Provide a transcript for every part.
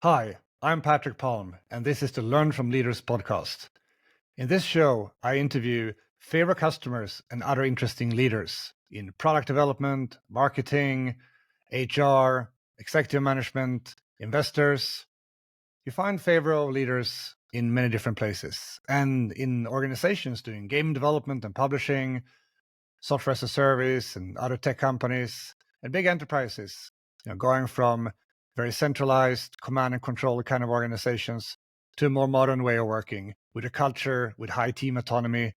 Hi, I'm Patrick Palm, and this is the Learn from Leaders podcast. In this show, I interview favorite customers and other interesting leaders in product development, marketing, HR, executive management, investors. You find favorite leaders in many different places and in organizations doing game development and publishing, software as a service, and other tech companies, and big enterprises, going from very centralized command and control kind of organizations to a more modern way of working with a culture with high team autonomy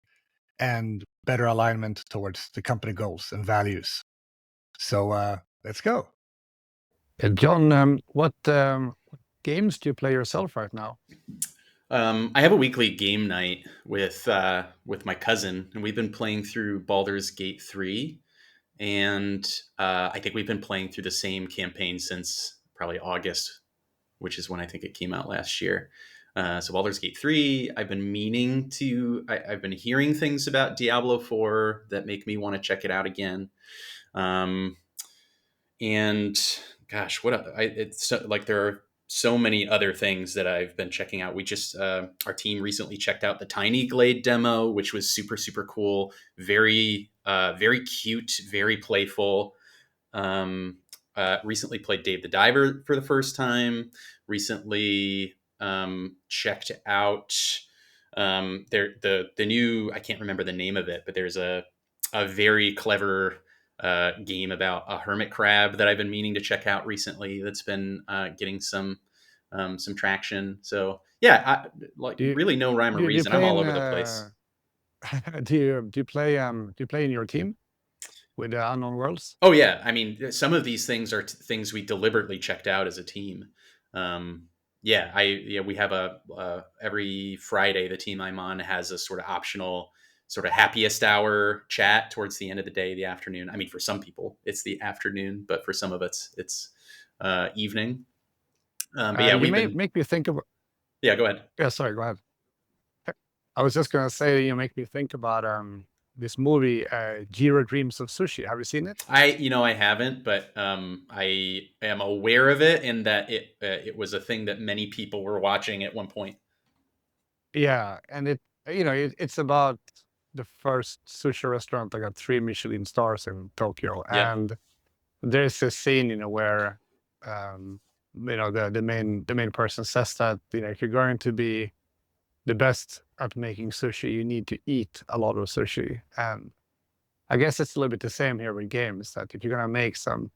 and better alignment towards the company goals and values. So let's go. John, what games do you play yourself right now? I have a weekly game night with my cousin, and we've been playing through Baldur's Gate 3, and I think we've been playing through the same campaign since probably August, which is when I think it came out last year. So Baldur's Gate 3, I've been meaning to. I've been hearing things about Diablo 4 that make me want to check it out again. Um, and gosh, it's like there are so many other things that I've been checking out. We just our team recently checked out the Tiny Glade demo, which was super super cool, very cute, very playful. Recently played Dave the Diver for the first time. Recently checked out the new, I can't remember the name of it, but there's a very clever game about a hermit crab that I've been meaning to check out recently. That's been getting some traction. So yeah, like Do you really no rhyme or do you reason. I'm play all in over the place. do you play in your team with the Unknown Worlds? Oh yeah, I mean, some of these things are things we deliberately checked out as a team. We have a every Friday the team I'm on has a sort of optional sort of happiest hour chat towards the end of the day, the afternoon. I mean, for some people it's the afternoon, but for some of it's evening. But yeah, You we've may been. make me think of. Yeah, go ahead. Yeah, sorry, go ahead. I was just gonna say you make me think about this movie, Jiro Dreams of Sushi. Have you seen it? I haven't, but I am aware of it, and that it was a thing that many people were watching at one point. Yeah, and it's about the first sushi restaurant that got 3 Michelin stars in Tokyo, Yeah. and there's a scene, where um, the main person says that if you're going to be the best at making sushi, you need to eat a lot of sushi. And I guess it's a little bit the same here with games. That if you're gonna make some,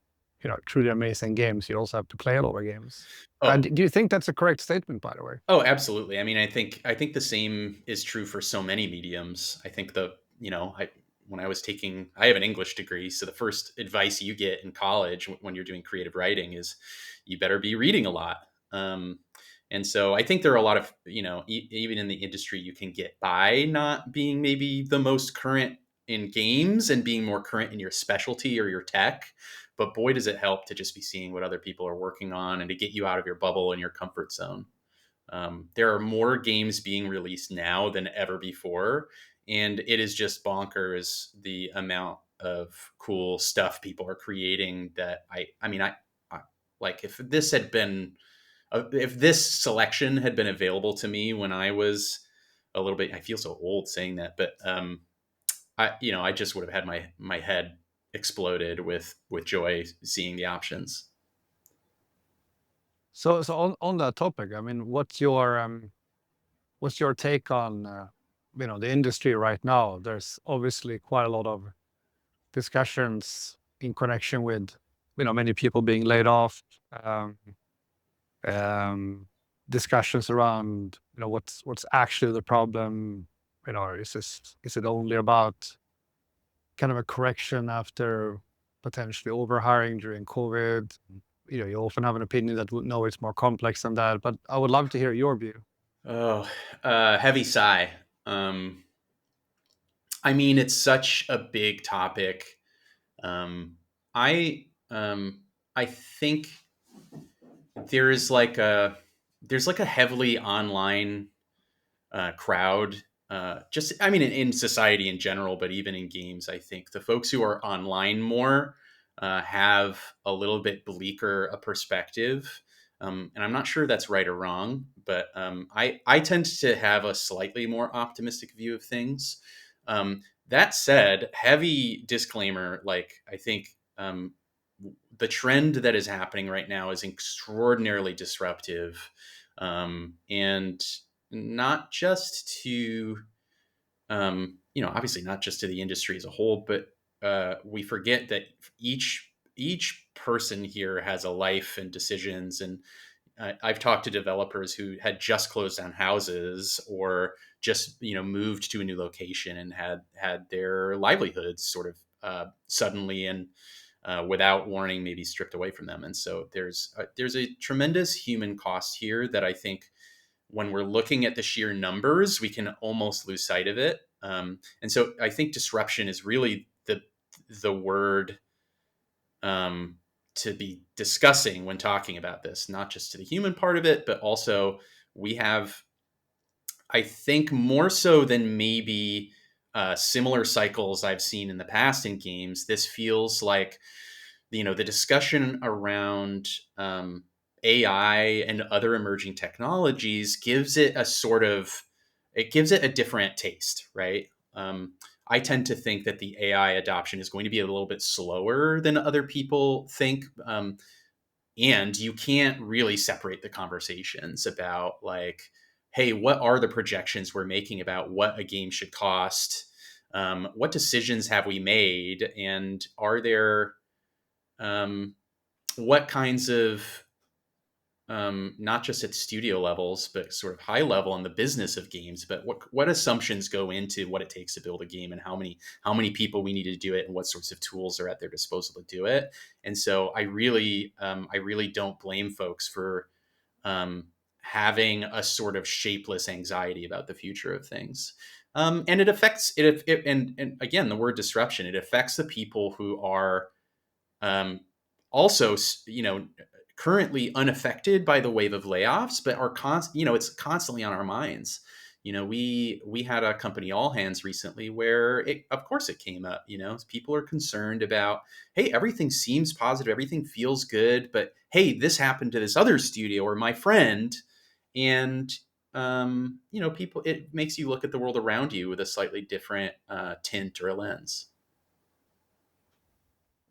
truly amazing games, you also have to play a lot of games. Oh, Do you think that's a correct statement, by the way? Oh, absolutely. I mean, I think the same is true for so many mediums. I think I when I was taking, I have an English degree, so the first advice you get in college when you're doing creative writing is you better be reading a lot. And so I think there are a lot of, even in the industry, you can get by not being maybe the most current in games and being more current in your specialty or your tech. But boy, does it help to just be seeing what other people are working on and to get you out of your bubble and your comfort zone. There are more games being released now than ever before, and it is just bonkers the amount of cool stuff people are creating. That I mean, I like if this selection had been available to me when I was a little bit. I feel so old saying that, but I just would have had my head exploded with joy seeing the options. So on that topic, I mean, what's your take on the industry right now? There's obviously quite a lot of discussions in connection with many people being laid off. Um, um, Discussions around what's actually the problem. Is it only about kind of a correction after potentially overhiring during COVID? You often have an opinion that would know it's more complex than that, but I would love to hear your view. Oh, heavy sigh. Um, I mean, it's such a big topic. Um, I I think there is like a there's like a heavily online crowd. Just I mean, in society in general, but even in games, I think the folks who are online more have a little bit bleaker a perspective. And I'm not sure that's right or wrong, but I tend to have a slightly more optimistic view of things. That said, heavy disclaimer, like I think the trend that is happening right now is extraordinarily disruptive, and not just to obviously not just to the industry as a whole, but we forget that each person here has a life and decisions. And I've talked to developers who had just closed down houses or just moved to a new location and had their livelihoods sort of suddenly and without warning maybe stripped away from them. And so there's a tremendous human cost here that I think when we're looking at the sheer numbers, we can almost lose sight of it. And so I think disruption is really the word to be discussing when talking about this, not just to the human part of it, but also we have, I think, more so than maybe similar cycles I've seen in the past in games. This feels like the discussion around AI and other emerging technologies gives it a different taste, right? I tend to think that the AI adoption is going to be a little bit slower than other people think. And you can't really separate the conversations about like, hey, what are the projections we're making about what a game should cost? What decisions have we made? And are there what kinds of not just at studio levels, but sort of high level in the business of games, but what assumptions go into what it takes to build a game and how many people we need to do it and what sorts of tools are at their disposal to do it. And so I really don't blame folks for having a sort of shapeless anxiety about the future of things. And it affects it, and again, the word disruption, it affects the people who are also, currently unaffected by the wave of layoffs, but are it's constantly on our minds. We had a company all hands recently where of course it came up, people are concerned about, hey, everything seems positive, everything feels good, but hey, this happened to this other studio or my friend. And, people, it makes you look at the world around you with a slightly different tint or a lens.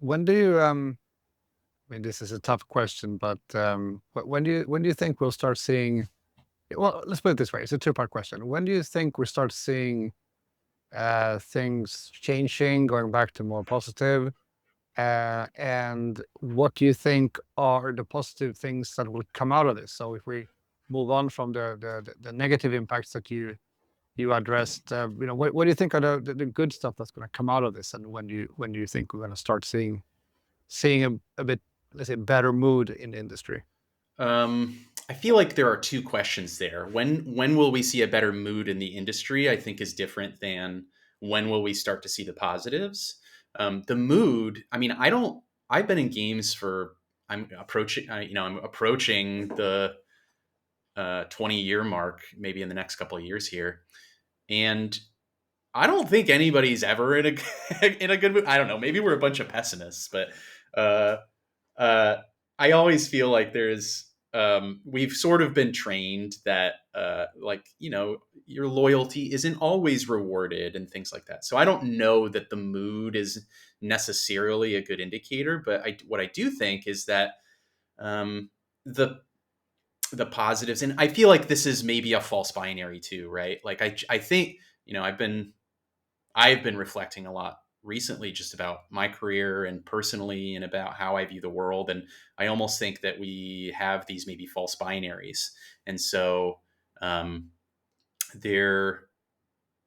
When do you I mean, this is a tough question, but when do you think we'll start seeing? Well, let's put it this way: it's a two-part question. When do you think we start seeing things changing, going back to more positive? And what do you think are the positive things that will come out of this? So if we move on from the negative impacts that you addressed, what do you think are the good stuff that's going to come out of this? And when do you think we're going to start seeing a bit, let's say, better mood in the industry? I feel like there are two questions there. When will we see a better mood in the industry? I think is different than when will we start to see the positives. The mood. I mean, I've been in games for. I'm approaching. I'm approaching the 20-year mark, maybe in the next couple of years here, and I don't think anybody's ever in a in a good mood. I don't know. Maybe we're a bunch of pessimists, but uh, uh, I always feel like we've sort of been trained that your loyalty isn't always rewarded and things like that. So I don't know that the mood is necessarily a good indicator, but what I do think is that um, the the positives, and I feel like this is maybe a false binary too, right? Like I think I've been reflecting a lot recently just about my career and personally and about how I view the world. And I almost think that we have these maybe false binaries. And so there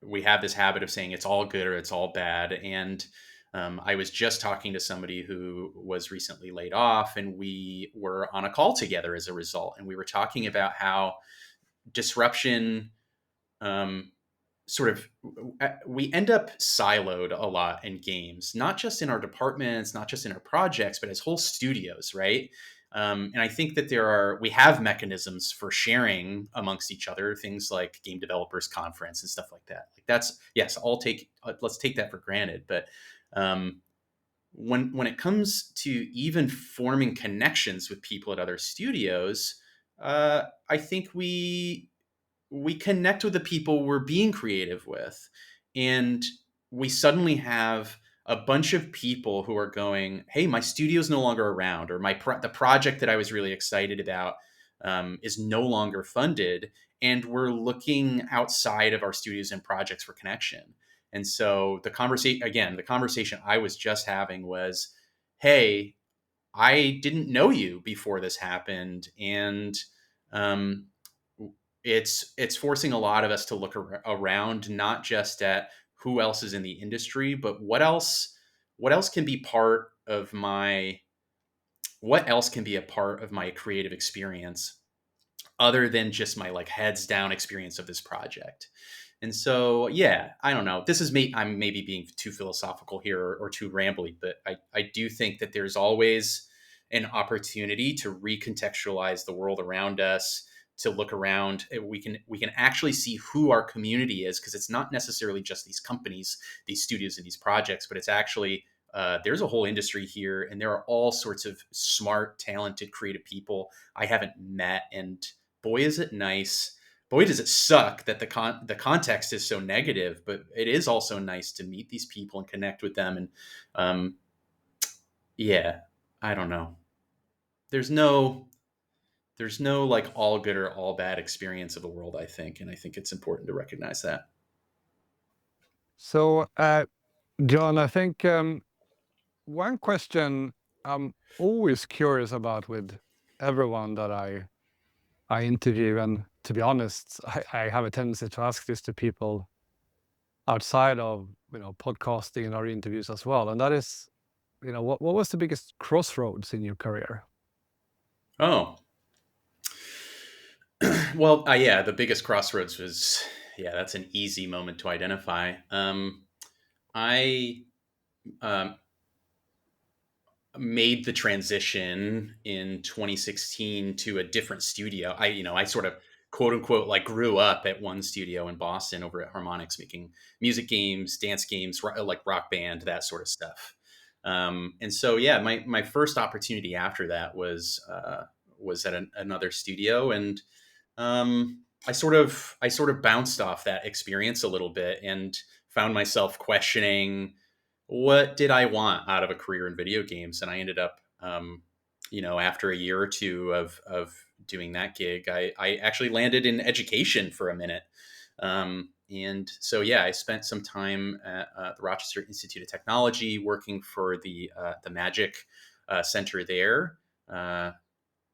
we have this habit of saying it's all good or it's all bad. And I was just talking to somebody who was recently laid off, and we were on a call together as a result. And we were talking about how disruption um, sort of we end up siloed a lot in games, not just in our departments, not just in our projects, but as whole studios, right? And I think that we have mechanisms for sharing amongst each other, things like game developers conference and stuff like that. Like that's, yes, let's take that for granted. But when it comes to even forming connections with people at other studios, I think we connect with the people we're being creative with, and we suddenly have a bunch of people who are going, hey, my studio's no longer around, or the project that I was really excited about is no longer funded, and we're looking outside of our studios and projects for connection. And so the conversation I was just having was, hey, I didn't know you before this happened, and um, it's forcing a lot of us to look around, not just at who else is in the industry, but what else can be part of my what else can be a part of my creative experience other than just my like heads down experience of this project. And so, yeah, I don't know. This is me. I'm maybe being too philosophical here, or too rambly, but I do think that there's always an opportunity to recontextualize the world around us, to look around. We can actually see who our community is, because it's not necessarily just these companies, these studios, and these projects, but it's actually there's a whole industry here, and there are all sorts of smart, talented, creative people I haven't met. And boy, is it nice. Boy, does it suck that the context is so negative, but it is also nice to meet these people and connect with them. And um, yeah, I don't know. There's no there's no like all good or all bad experience of the world, I think, and I think it's important to recognize that. So, John, I think one question I'm always curious about with everyone that I interview, and to be honest, I have a tendency to ask this to people outside of podcasting and our interviews as well, and that is, what was the biggest crossroads in your career? Oh, well, yeah, the biggest crossroads was, yeah, that's an easy moment to identify. I um, made the transition in 2016 to a different studio. I sort of quote unquote like grew up at one studio in Boston over at Harmonix, making music games, dance games, like Rock Band, that sort of stuff. And so, yeah, my first opportunity after that was at another studio, and I sort of bounced off that experience a little bit and found myself questioning, what did I want out of a career in video games? And I ended up, after a year or two of doing that gig, I actually landed in education for a minute. And so, yeah, I spent some time at the Rochester Institute of Technology working for the Magic Center there.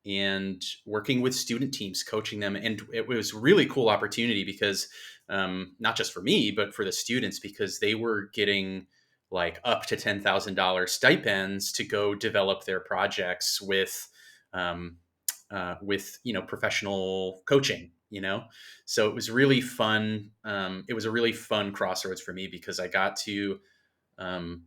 And working with student teams, coaching them. And it was a really cool opportunity because not just for me, but for the students, because they were getting like up to $10,000 stipends to go develop their projects with professional coaching. So it was really fun. It was a really fun crossroads for me, because I got to um,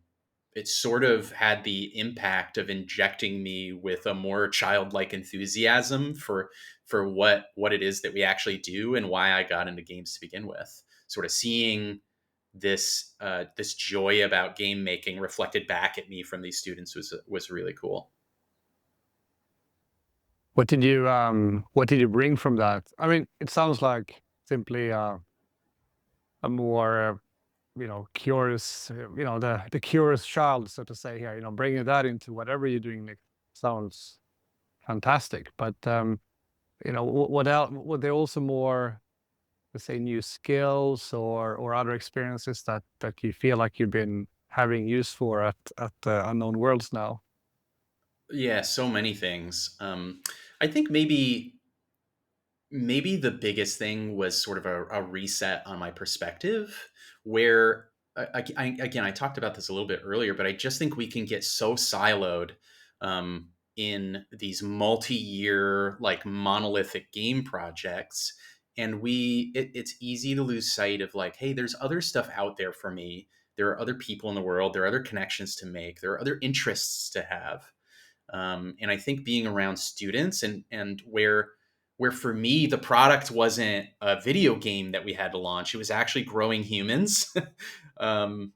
it sort of had the impact of injecting me with a more childlike enthusiasm for what it is that we actually do, and why I got into games to begin with. Sort of seeing this joy about game making reflected back at me from these students was really cool. What did you bring from that? I mean, it sounds like simply a more curious, the curious child, so to say here, bringing that into whatever you're doing next sounds fantastic. But, what else, were there also more, let's say, new skills or other experiences that you feel like you've been having use for at Unknown Worlds now? Yeah, so many things. I think maybe the biggest thing was sort of a reset on my perspective, where again, I talked about this a little bit earlier, but I just think we can get so siloed in these multi-year like monolithic game projects, and it's easy to lose sight of like, hey, there's other stuff out there for me. There are other people in the world, there are other connections to make, there are other interests to have. And I think being around students, and where for me the product wasn't a video game that we had to launch, it was actually growing humans. um,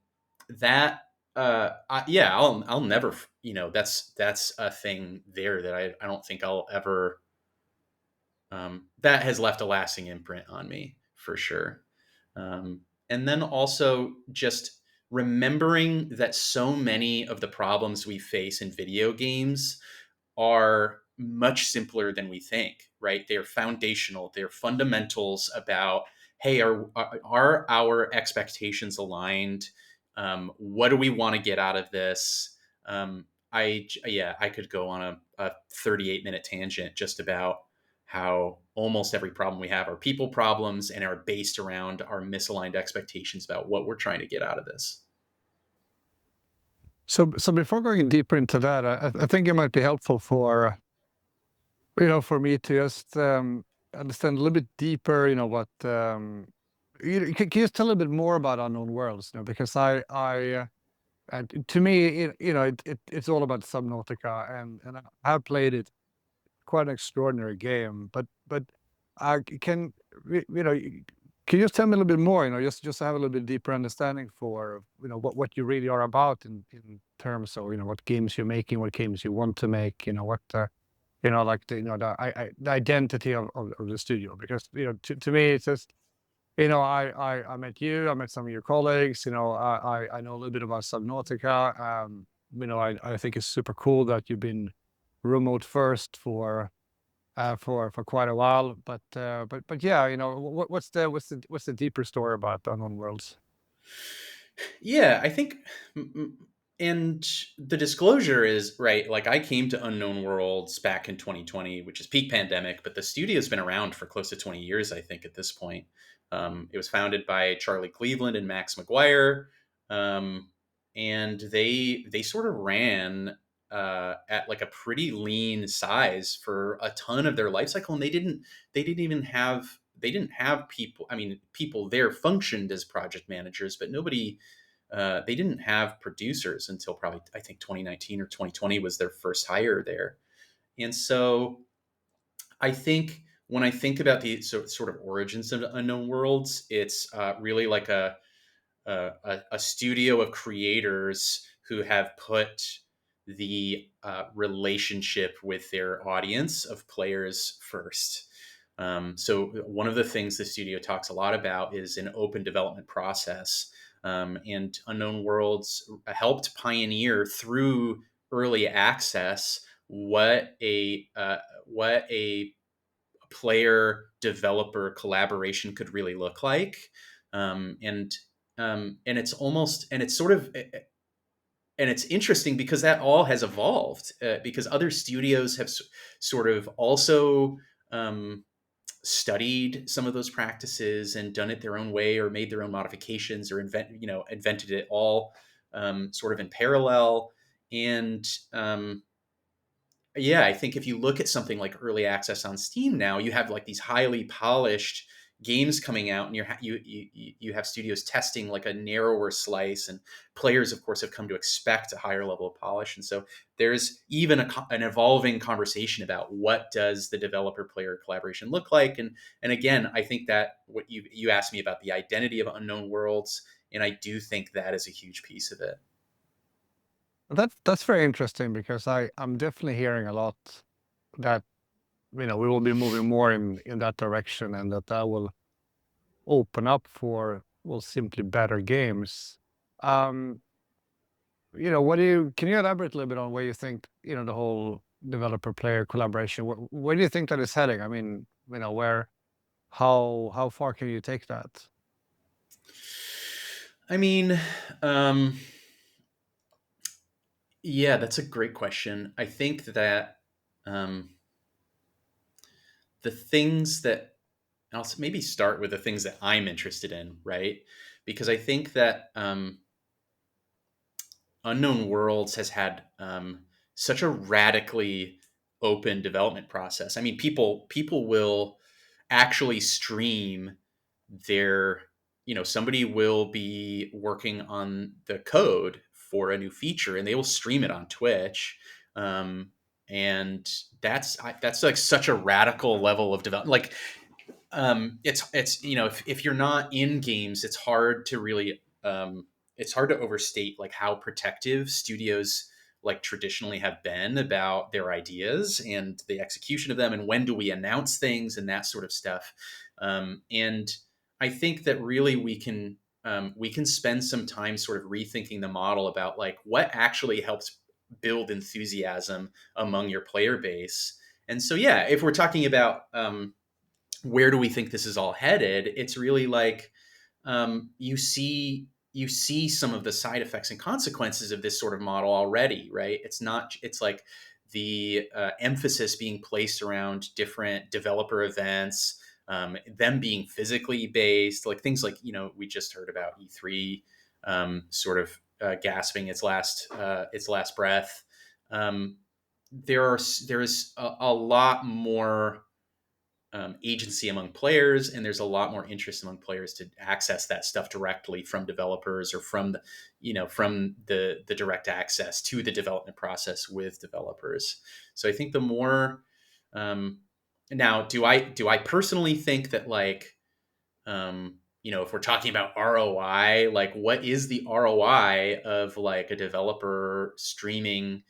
that Yeah, I'll never, that's a thing there that I don't think I'll ever, that has left a lasting imprint on me for sure. And then also just remembering that so many of the problems we face in video games are much simpler than we think, right? They're foundational, they're fundamentals about, hey, are our expectations aligned? What do we want to get out of this? I could go on a 38-minute tangent just about how almost every problem we have are people problems and are based around our misaligned expectations about what we're trying to get out of this. So before going deeper into that, I think it might be helpful for for me to just understand a little bit deeper. What can you just tell a little bit more about Unknown Worlds? Because and to me, it's all about Subnautica, and I have played it. Quite an extraordinary game, but can can you just tell me a little bit more? Just to have a little bit deeper understanding for what you really are about in terms of what games you're making, what games you want to make. What like the identity of the studio. Because to me it's just I met you, I met some of your colleagues. I know a little bit about Subnautica. I think it's super cool that you've been remote first for quite a while. But yeah, what's the deeper story about Unknown Worlds? Yeah, I think, and the disclosure is right. Like, I came to Unknown Worlds back in 2020, which is peak pandemic, but the studio's been around for close to 20 years, I think, at this point. It was founded by Charlie Cleveland and Max McGuire, and they sort of ran at like a pretty lean size for a ton of their life cycle, and they didn't have people. I mean, people there functioned as project managers, but nobody. They didn't have producers until probably, I think, 2019 or 2020 was their first hire there. And so I think when I think about the sort of origins of Unknown Worlds, it's really like a studio of creators who have put the relationship with their audience of players first. So one of the things the studio talks a lot about is an open development process. And Unknown Worlds helped pioneer through early access what a player developer collaboration could really look like. And it's almost, and it's sort of, and it's interesting because that all has evolved, because other studios have sort of also studied some of those practices and done it their own way, or made their own modifications, or invented it all sort of in parallel. And yeah, I think if you look at something like early access on Steam now, you have like these highly polished games coming out, and you have studios testing like a narrower slice, and players, of course, have come to expect a higher level of polish. And so there's even an evolving conversation about what does the developer player collaboration look like. And again, I think that what you asked me about the identity of Unknown Worlds, and I do think that is a huge piece of it. That's very interesting, because I'm definitely hearing a lot that we will be moving more in that direction, and that will open up for simply better games. Um, can you elaborate a little bit on where you think the whole developer player collaboration, where do you think that is heading? I mean, how far can you take that? I mean, um, yeah, that's a great question. I think that um, the things that I'll maybe start with the things that I'm interested in, right? Because I think that Unknown Worlds has had such a radically open development process. I mean, people will actually stream their, somebody will be working on the code for a new feature, and they will stream it on Twitch. And that's like such a radical level of development. Like, it's if you're not in games, it's hard to really it's hard to overstate like how protective studios like traditionally have been about their ideas and the execution of them, and when do we announce things and that sort of stuff. And I think that really we can spend some time sort of rethinking the model about like what actually helps build enthusiasm among your player base. And so, yeah, if we're talking about where do we think this is all headed, it's really like you see some of the side effects and consequences of this sort of model already, right? It's like the emphasis being placed around different developer events, them being physically based, like things like, we just heard about E3 sort of gasping its last breath. There is a lot more agency among players, and there's a lot more interest among players to access that stuff directly from developers, or from the direct access to the development process with developers. So I think the more now, do I personally think that like if we're talking about ROI, like what is the ROI of like a developer streaming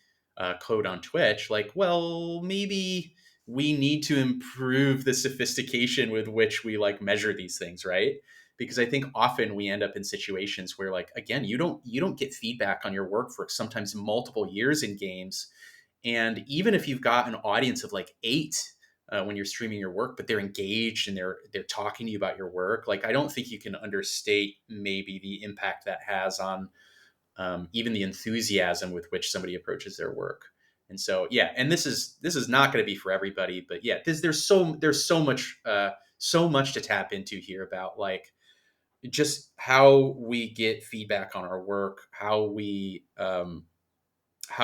code on Twitch? Like, well, maybe we need to improve the sophistication with which we like measure these things, right? Because I think often we end up in situations where, like, again, you don't get feedback on your work for sometimes multiple years in games. And even if you've got an audience of like 8 when you're streaming your work, but they're engaged and they're talking to you about your work, like I don't think you can understate maybe the impact that has on even the enthusiasm with which somebody approaches their work. And so, yeah, and this is not going to be for everybody, but yeah, there's so much to tap into here about like just how we get feedback on our work, how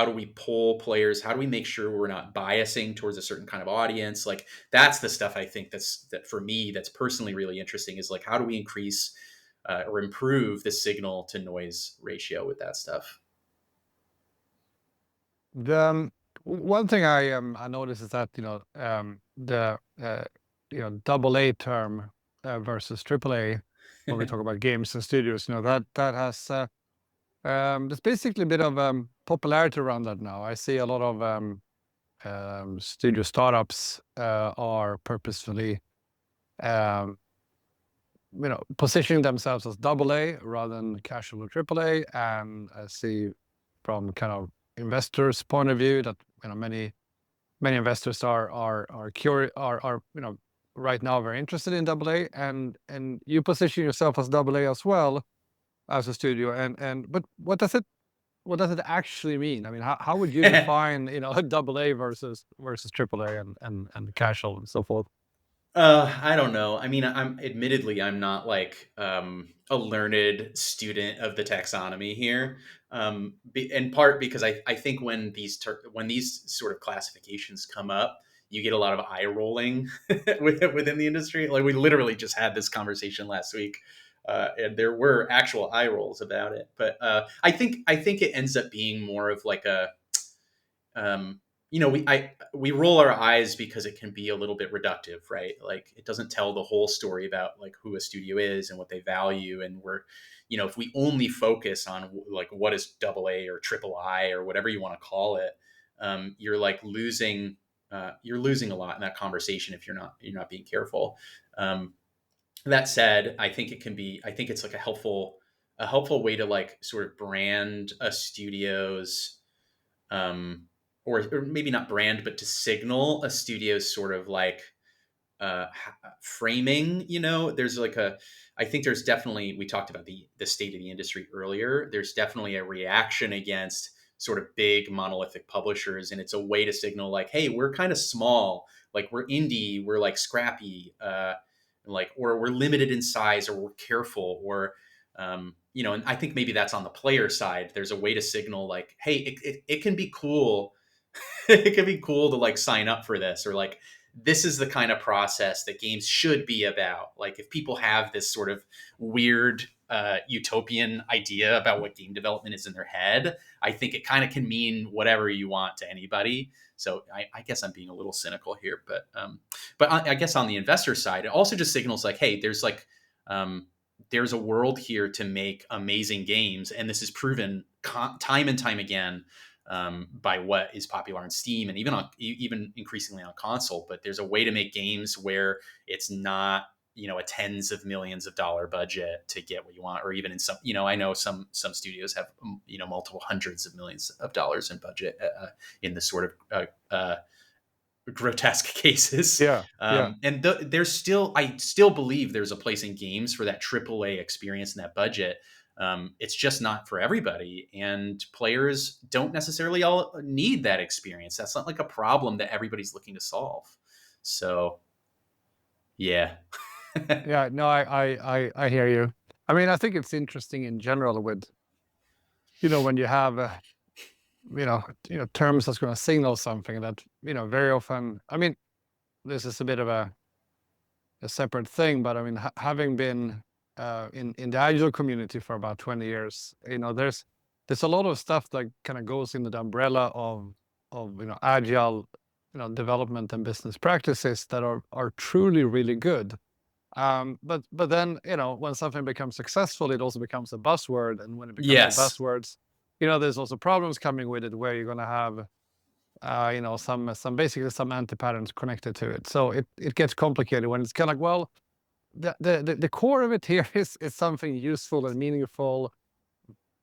do we pull players, how do we make sure we're not biasing towards a certain kind of audience. Like that's the stuff I think that for me that's personally really interesting, is like how do we increase or improve the signal to noise ratio with that stuff. The one thing I noticed is that the double A term versus triple A, when we talk about games and studios, that has there's basically a bit of popularity around that now. I see a lot of studio startups are purposefully positioning themselves as double A rather than casual triple A. And I see from kind of investors' point of view that many investors are curious, are right now very interested in double A, and you position yourself as double A as well as a studio. But what does it actually mean? I mean, how would you define double A versus triple A and casual and so forth? I don't know. I mean, I'm not like a learned student of the taxonomy here. In part because I think when these sort of classifications come up, you get a lot of eye rolling within the industry. Like we literally just had this conversation last week, and there were actual eye rolls about it. But I think it ends up being more of like a um, we roll our eyes because it can be a little bit reductive, right? Like it doesn't tell the whole story about like who a studio is and what they value. And if we only focus on like what is double A or triple I or whatever you want to call it, you're like losing a lot in that conversation if you're not being careful. That said, I think it's like a helpful way to like sort of brand a studio's or maybe not brand, but to signal a studio's sort of like framing. There's like I think there's definitely, we talked about the state of the industry earlier. There's definitely a reaction against sort of big monolithic publishers, and it's a way to signal like, hey, we're kind of small, like we're indie, we're like scrappy, or we're limited in size, or we're careful, or and I think maybe that's on the player side. There's a way to signal like, hey, it can be cool. It can be cool to like sign up for this, or like this is the kind of process that games should be about. Like if people have this sort of weird utopian idea about what game development is in their head, I think it kind of can mean whatever you want to anybody. So I guess I'm being a little cynical here, but I guess on the investor side, it also just signals like, hey, there's there's a world here to make amazing games, and this is proven time and time again by what is popular on Steam and even increasingly on console. But there's a way to make games where it's not, a tens of millions of dollar budget to get what you want, or even in some, I know some studios have, multiple hundreds of millions of dollars in budget in the sort of grotesque cases. Yeah. And I still believe there's a place in games for that AAA experience and that budget. It's just not for everybody, and players don't necessarily all need that experience. That's not like a problem that everybody's looking to solve. So, yeah. Yeah, no, I hear you. I mean, I think it's interesting in general with, when you have, terms that's going to signal something that, very often, I mean, this is a bit of a separate thing, but I mean, having been in the agile community for about 20 years, there's a lot of stuff that kind of goes into the umbrella of agile, development and business practices that are truly really good. But then, when something becomes successful, it also becomes a buzzword. And when it becomes Yes. a buzzword, there's also problems coming with it where you're going to have, basically some anti-patterns connected to it. So it gets complicated when it's kind of like, well, the core of it here is something useful and meaningful,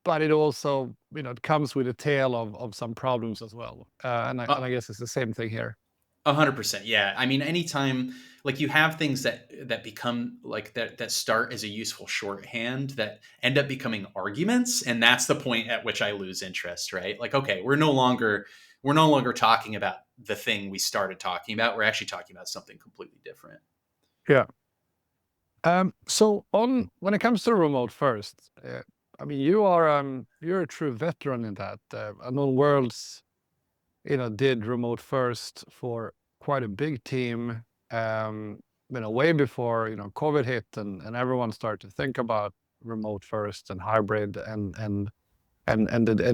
but it also, it comes with a tail of some problems as well. And I guess it's the same thing here. 100%. Yeah. I mean, anytime like you have things that become like that start as a useful shorthand that end up becoming arguments. And that's the point at which I lose interest, right? Like, okay, we're no longer talking about the thing we started talking about. We're actually talking about something completely different. Yeah. So when it comes to remote first, I mean, you're a true veteran in that. Unknown Worlds, did remote first for quite a big team, way before, COVID hit and everyone started to think about remote first and hybrid and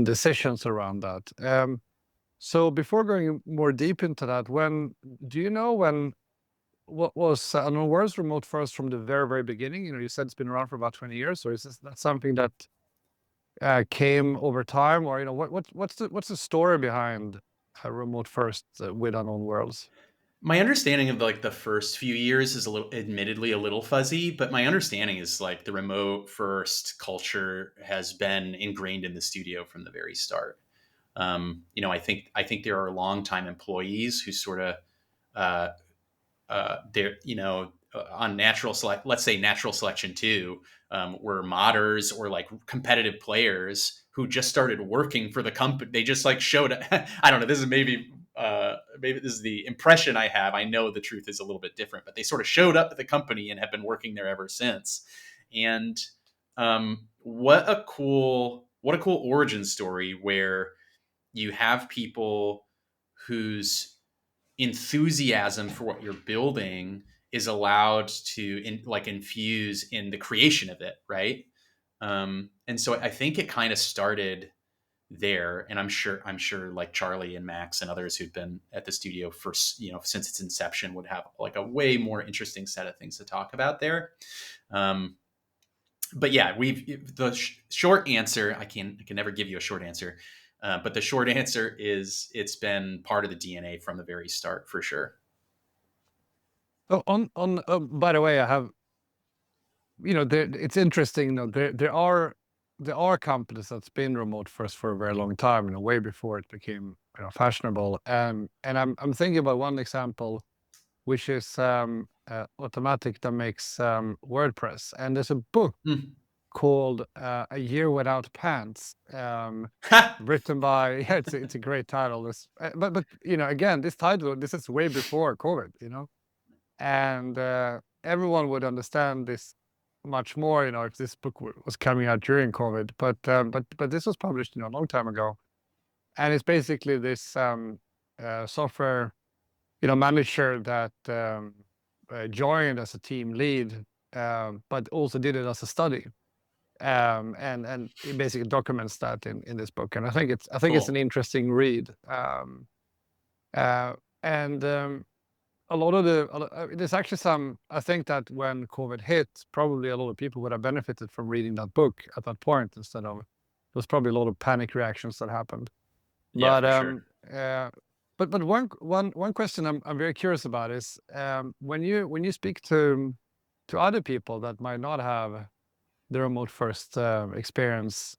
decisions around that. So before going more deep into that, when what was Unknown Worlds remote first from the very, very beginning? You said it's been around for about 20 years. So is that something that came over time, or what's the story behind remote first with Unknown Worlds? My understanding of like the first few years is admittedly a little fuzzy, but my understanding is like the remote first culture has been ingrained in the studio from the very start. I think there are longtime employees who sort of they're on let's say natural selection too, were modders or like competitive players who just started working for the company. They just like showed I don't know, this is maybe this is the impression I have. I know the truth is a little bit different, but they sort of showed up at the company and have been working there ever since. And what a cool origin story where you have people whose enthusiasm for what you're building is allowed to infuse in the creation of it, right? And so I think it kind of started there, and I'm sure like Charlie and Max and others who've been at the studio for since its inception would have like a way more interesting set of things to talk about there. But yeah, short answer. I can never give you a short answer. But the short answer is it's been part of the DNA from the very start, for sure. Oh, by the way, I have, it's interesting. There are companies that's been remote first for a very long time, way before it became fashionable. And I'm thinking about one example, which is Automatic that makes WordPress, and there's a book called A Year Without Pants, written by it's a great title. But again, this is way before COVID, and everyone would understand this much more, if this book was coming out during COVID. But this was published a long time ago, and it's basically this software manager that joined as a team lead, but also did it as a study. And it basically documents that in this book, and I think it's Cool. an interesting read. a lot of there's actually some, I think that when COVID hit, probably a lot of people would have benefited from reading that book at that point instead of, there's probably a lot of panic reactions that happened. Yeah, But for sure. but one question I'm very curious about is, when you speak to other people that might not have the remote first experience,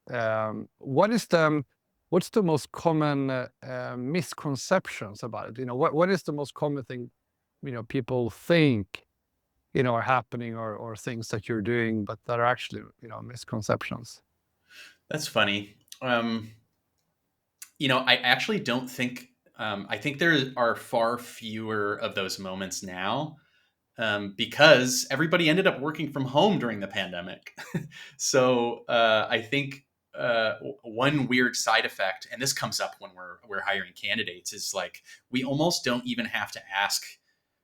what's the most common misconceptions about it? What is the most common thing people think are happening, or things that you're doing, but that are actually misconceptions? That's funny. I actually don't think. I think there are far fewer of those moments now, because everybody ended up working from home during the pandemic. So I think one weird side effect, and this comes up when we're hiring candidates, is like we almost don't even have to ask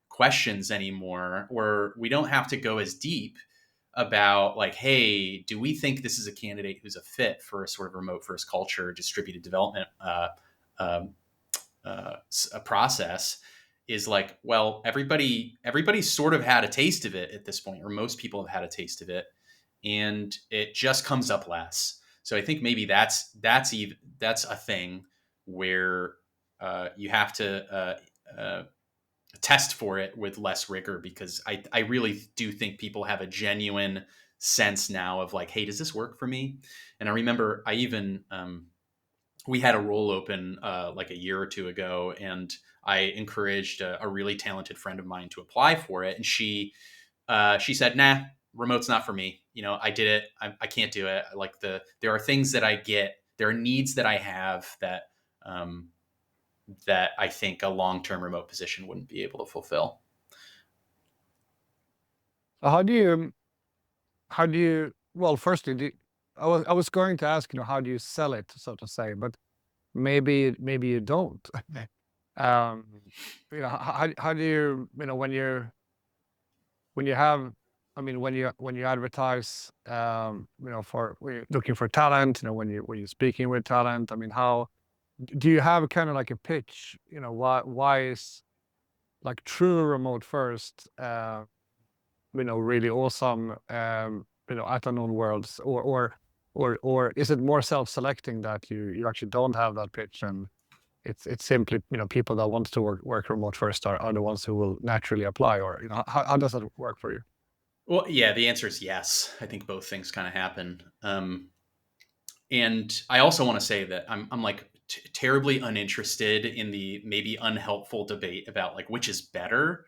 questions anymore, or we don't have to go as deep about like, hey, do we think this is a candidate who's a fit for a sort of remote first culture, distributed development um, a process? Is like, well, everybody sort of had a taste of it at this point, or most people have had a taste of it, and it just comes up less. So I think maybe that's a thing where you have to test for it with less rigor, because I really do think people have a genuine sense now of like, hey, does this work for me? And I remember I even we had a role open like a year or two ago, and I encouraged a really talented friend of mine to apply for it, and she said, nah, remote's not for me. I did it. I can't do it. There are things that I get, there are needs that I have um, that I think a long-term remote position wouldn't be able to fulfill. So how do you well, firstly, I was going to ask, how do you sell it, so to say, but maybe you don't. um how do you, when you have, when you advertise, for when you're looking for talent, when you're speaking with talent, how do you have kind of like a pitch, why is like true remote first, really awesome, at unknown worlds, or is it more self-selecting that you actually don't have that pitch, and it's simply, people that want to work remote first are the ones who will naturally apply, or how does that work for you? Well, yeah, the answer is yes. I think both things kind of happen. And I also want to say that I'm like terribly uninterested in the maybe unhelpful debate about like which is better.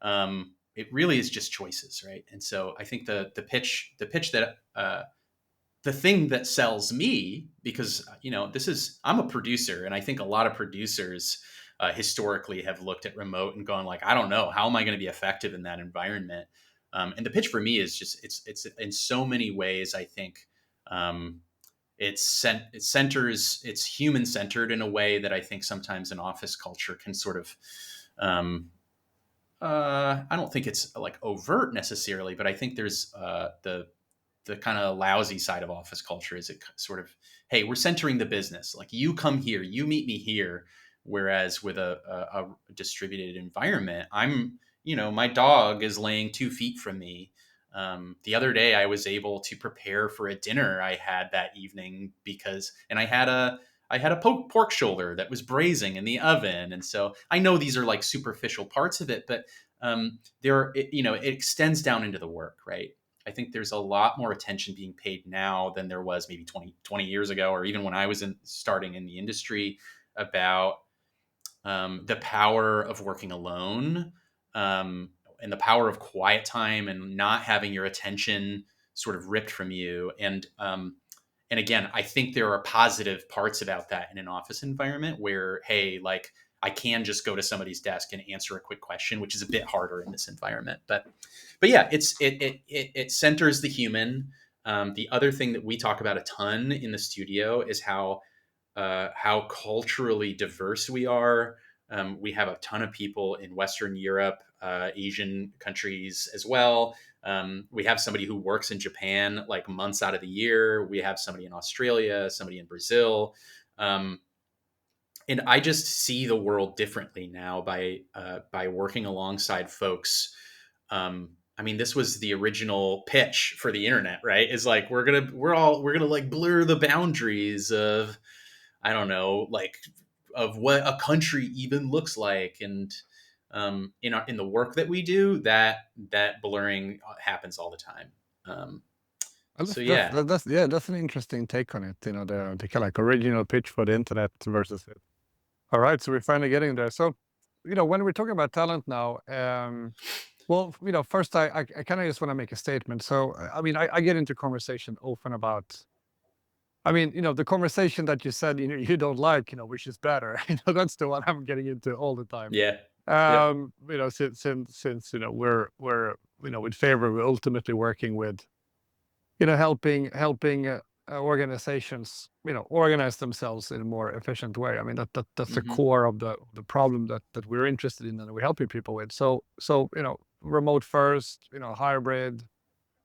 It really is just choices, right? And so I think the pitch that the thing that sells me, because I'm a producer, and I think a lot of producers historically have looked at remote and gone like, I don't know, how am I going to be effective in that environment? And the pitch for me is just it's in so many ways, I think. Um, it centers, it's human centered in a way that I think sometimes an office culture can sort of I don't think it's like overt necessarily, but I think there's the kind of lousy side of office culture is it sort of, hey, we're centering the business, like you come here, you meet me here. Whereas with a distributed environment, my dog is laying 2 feet from me. The other day I was able to prepare for a dinner I had that evening, and I had a pork shoulder that was braising in the oven. And so I know these are like superficial parts of it, but it extends down into the work, right? I think there's a lot more attention being paid now than there was maybe 20 years ago, or even when I was starting in the industry, about the power of working alone, and the power of quiet time and not having your attention sort of ripped from you. And again, I think there are positive parts about that in an office environment where, hey, like I can just go to somebody's desk and answer a quick question, which is a bit harder in this environment. But yeah, it centers the human. The other thing that we talk about a ton in the studio is how culturally diverse we are. We have a ton of people in Western Europe, Asian countries as well. We have somebody who works in Japan like months out of the year. We have somebody in Australia, somebody in Brazil. Um, and I just see the world differently now by working alongside folks. I mean, this was the original pitch for the internet, right? Is like we're gonna like blur the boundaries of, I don't know, like of what a country even looks like, and in the work that we do, that blurring happens all the time. Well, So yeah, that's an interesting take on it. The kind of like original pitch for the internet versus it. All right, so we're finally getting there. So, when we're talking about talent now, well, first I kind of just want to make a statement. So, I mean, I get into conversation often about, I mean, the conversation that you said, you don't like, which is better. That's the one I'm getting into all the time. yeah, yep, Since we're with Favor, we're ultimately working with helping organizations organize themselves in a more efficient way. I mean that's the hmm core of the problem that we're interested in and we're helping people with. So remote first, hybrid,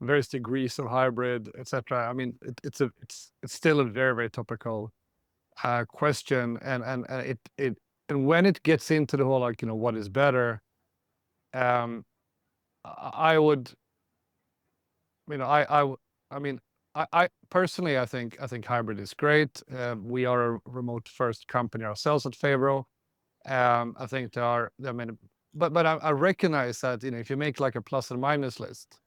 various degrees of hybrid, etc. I mean it's still a very, very topical question, and it and when it gets into the whole like what is better, um I would I mean, I personally, I think hybrid is great. We are a remote first company ourselves at Favro. I think there are, I mean, but I recognize that, if you make like a plus and minus list,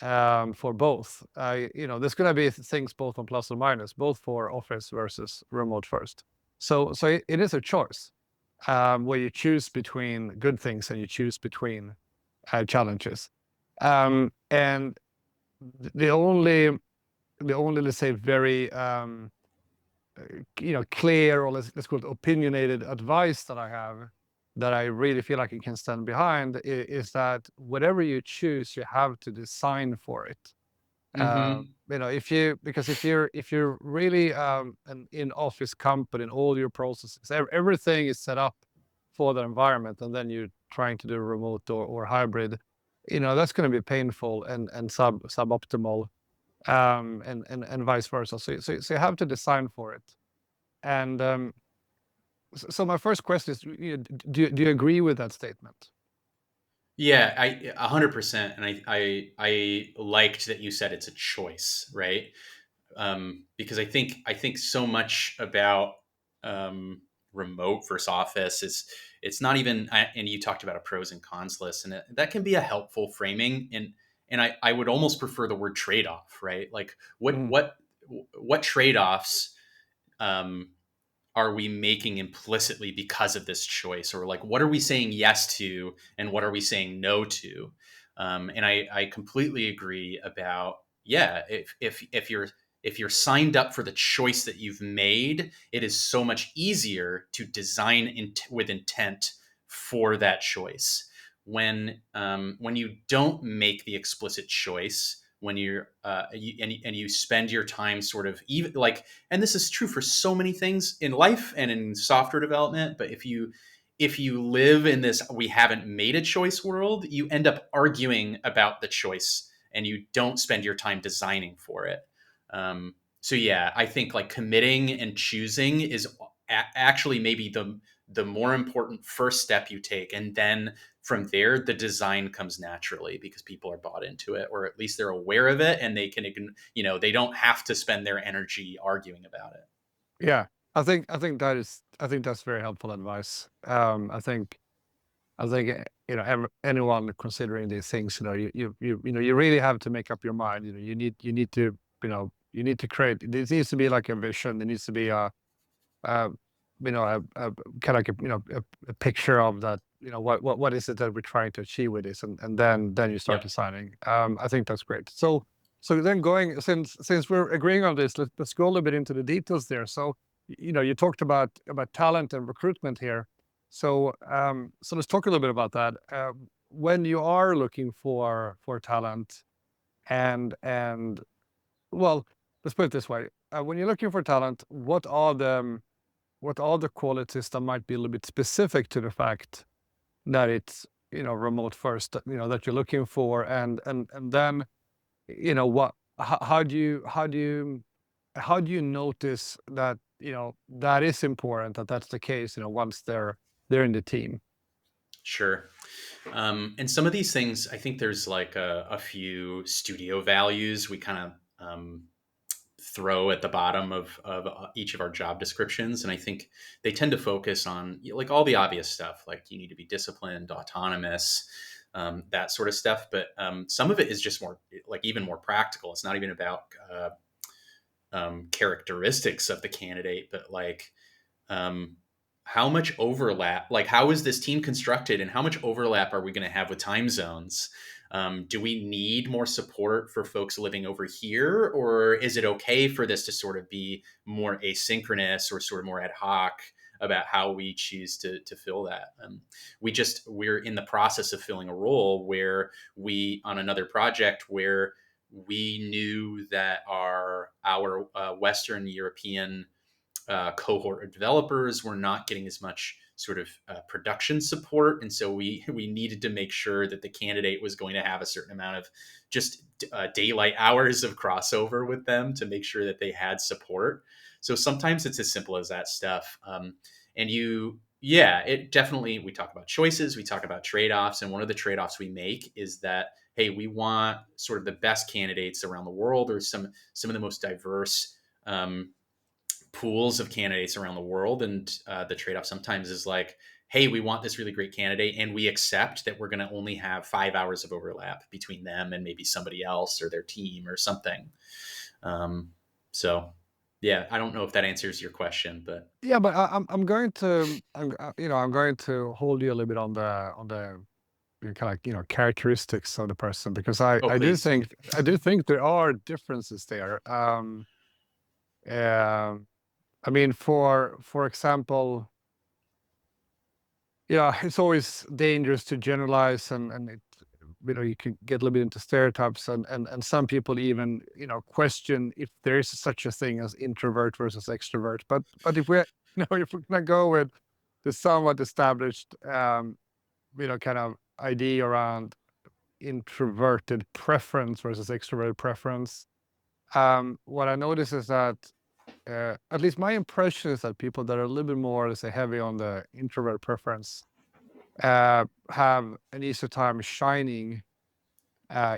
for both, there's going to be things both on plus and minus, both for office versus remote first. So it is a choice, where you choose between good things and you choose between challenges. And the only, let's say, very clear, or let's call it opinionated advice that I have, that I really feel like I can stand behind, is that whatever you choose, you have to design for it. hmm Because if you're really an in-office company and all your processes, everything is set up for the environment, and then you're trying to do remote or hybrid, that's going to be painful and suboptimal, and vice versa. So you have to design for it. And so my first question is, do you agree with that statement? Yeah, 100%. And I liked that you said it's a choice, right? Because I think so much about remote versus office is, it's not even, and you talked about a pros and cons list, and that can be a helpful framing, and I would almost prefer the word trade off, right? Like Mm, what trade offs um, are we making implicitly because of this choice, or like what are we saying yes to and what are we saying no to? And I completely agree about, yeah, if you're signed up for the choice that you've made, it is so much easier to design with intent for that choice. When you don't make the explicit choice, when and you spend your time sort of, even like, and this is true for so many things in life and in software development, but if you live in this we haven't made a choice world, you end up arguing about the choice and you don't spend your time designing for it. So yeah, I think like committing and choosing is actually maybe the more important first step you take, and then from there the design comes naturally because people are bought into it, or at least they're aware of it, and they can, they don't have to spend their energy arguing about it. yeah, I think that's very helpful advice. I think anyone considering these things, you really have to make up your mind. You need to create. There needs to be like a vision. There needs to be uh, a kind of like a picture of that. What is it that we're trying to achieve with this, and then you start Yep. designing. I think that's great. So then going, since we're agreeing on this, let's go a little bit into the details there. So you talked about talent and recruitment here. So let's talk a little bit about that. When you are looking for talent, and well, let's put it this way: when you're looking for talent, what are the qualities that might be a little bit specific to the fact that it's remote first, that you're looking for, and then what how do you how do you notice that, that is important, that that's the case, once they're in the team? Sure. And some of these things, I think there's like a few studio values we kind of throw at the bottom of each of our job descriptions. And I think they tend to focus on like all the obvious stuff, like you need to be disciplined, autonomous, that sort of stuff. But some of it is just more like even more practical. It's not even about characteristics of the candidate, but like um, how much overlap, like how is this team constructed and how much overlap are we going to have with time zones? Do we need more support for folks living over here, or is it okay for this to sort of be more asynchronous or sort of more ad hoc about how we choose to fill that? We're in the process of filling a role where we, on another project where we knew that our Western European cohort of developers were not getting as much sort of production support, and so we needed to make sure that the candidate was going to have a certain amount of just daylight hours of crossover with them to make sure that they had support. So sometimes it's as simple as that stuff. And yeah, it definitely, we talk about choices, we talk about trade-offs, and one of the trade-offs we make is that, hey, we want sort of the best candidates around the world, or some of the most diverse pools of candidates around the world. And the trade-off sometimes is like, hey, we want this really great candidate, and we accept that we're going to only have 5 hours of overlap between them and maybe somebody else or their team or something. So yeah, I don't know if that answers your question, but Yeah, but I'm going to I'm going to hold you a little bit on the kind of characteristics of the person, because oh, I do please. think there are differences there. I mean, for example, yeah, it's always dangerous to generalize, and it, you can get a little bit into stereotypes, and some people even question if there is such a thing as introvert versus extrovert. But if we if we're gonna go with the somewhat established kind of idea around introverted preference versus extroverted preference, what I notice is that at least my impression is that people that are a little bit more, let's say, heavy on the introvert preference have an easier time shining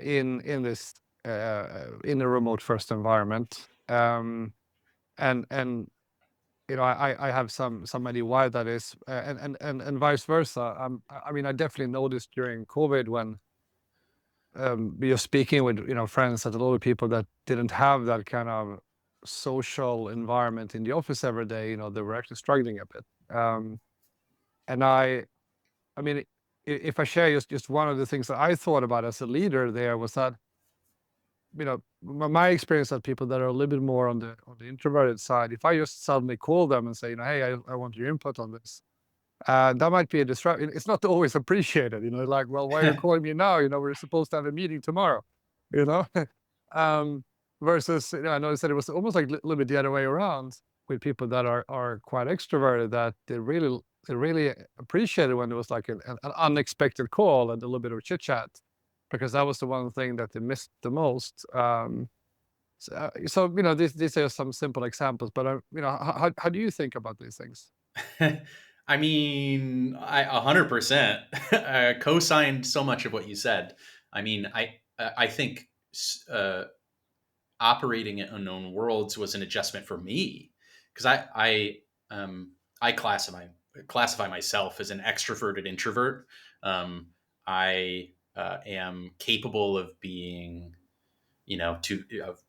in this in a remote first environment. And I have some idea why that is, and vice versa. I mean, I definitely noticed during COVID when you're speaking with friends, that a lot of people that didn't have that kind of social environment in the office every day, they were actually struggling a bit. And I mean, if I share just one of the things that I thought about as a leader there was that, my experience of people that are a little bit more on the introverted side, if I just suddenly call them and say, hey, I want your input on this, that might be a disruption. It's not always appreciated, like, well, why are you calling me now? We're supposed to have a meeting tomorrow, you know? um, versus, I noticed that it was almost like a little bit the other way around with people that are quite extroverted, that they really appreciated when it was like an unexpected call and a little bit of chit chat, because that was the one thing that they missed the most. So these are some simple examples, but how do you think about these things? I mean, I 100% co-signed so much of what you said. I mean, I think operating in unknown worlds was an adjustment for me, because I classify myself as an extroverted introvert. I am capable of being, of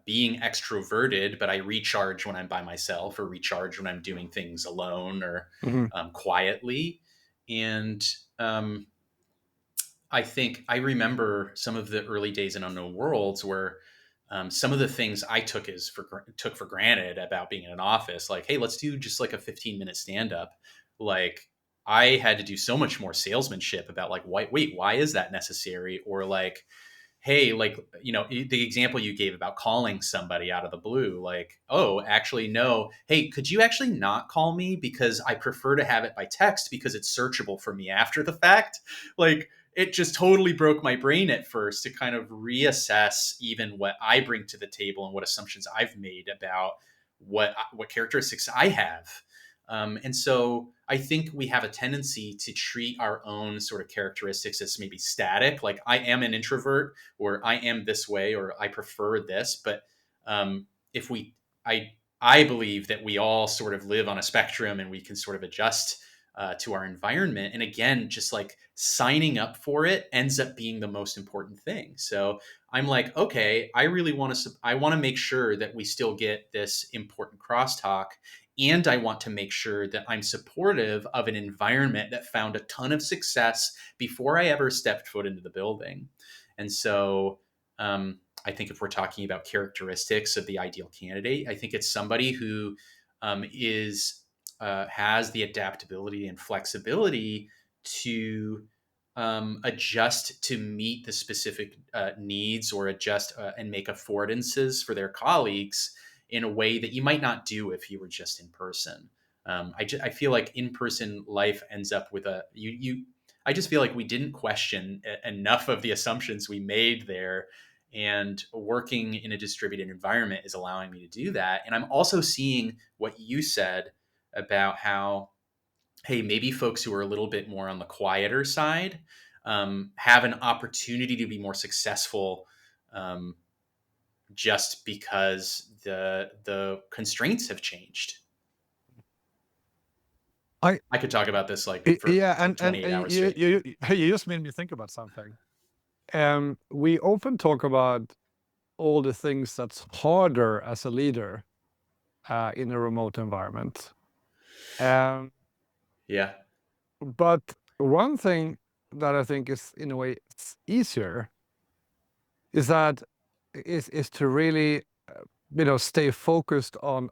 being extroverted, but I recharge when I'm by myself, or recharge when I'm doing things alone, or Mhm. quietly. And I think I remember some of the early days in Unknown Worlds where some of the things I took for granted about being in an office, like, hey, let's do just like a 15-minute stand up. Like, I had to do so much more salesmanship about like, why is that necessary? Or like, hey, like, the example you gave about calling somebody out of the blue, like, oh, actually, no. Hey, could you actually not call me, because I prefer to have it by text because it's searchable for me after the fact? Like, it just totally broke my brain at first to kind of reassess even what I bring to the table and what assumptions I've made about what characteristics I have. And so I think we have a tendency to treat our own sort of characteristics as maybe static, like I am an introvert, or I am this way, or I prefer this. But if we, I believe that we all sort of live on a spectrum and we can sort of adjust to our environment. And again, just like signing up for it ends up being the most important thing. So I'm like, okay, I really want to, I want to make sure that we still get this important crosstalk. And I want to make sure that I'm supportive of an environment that found a ton of success before I ever stepped foot into the building. And so I think if we're talking about characteristics of the ideal candidate, I think it's somebody who has the adaptability and flexibility to adjust to meet the specific needs, or adjust and make affordances for their colleagues in a way that you might not do if you were just in person. I feel like in-person life ends up with I just feel like we didn't question enough of the assumptions we made there. And working in a distributed environment is allowing me to do that. And I'm also seeing what you said about how, hey, maybe folks who are a little bit more on the quieter side have an opportunity to be more successful, just because the constraints have changed. I could talk about this like for Yeah, and 28 hours straight. you just made me think about something. We often talk about all the things that's harder as a leader in a remote environment. Yeah, But one thing that I think is, in a way, easier is that is to really stay focused on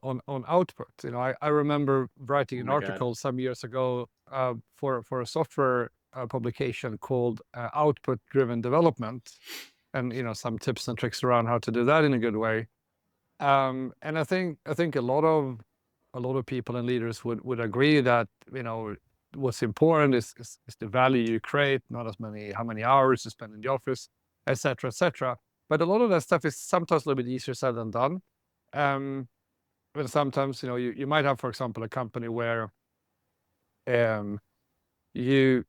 output. I remember writing oh an my God. article some years ago for a software publication called Output Driven Development, and some tips and tricks around how to do that in a good way. And I think a lot of people and leaders would agree that what's important is the value you create, not how many hours you spend in the office, etc., etc. But a lot of that stuff is sometimes a little bit easier said than done. But sometimes you might have, for example, a company where you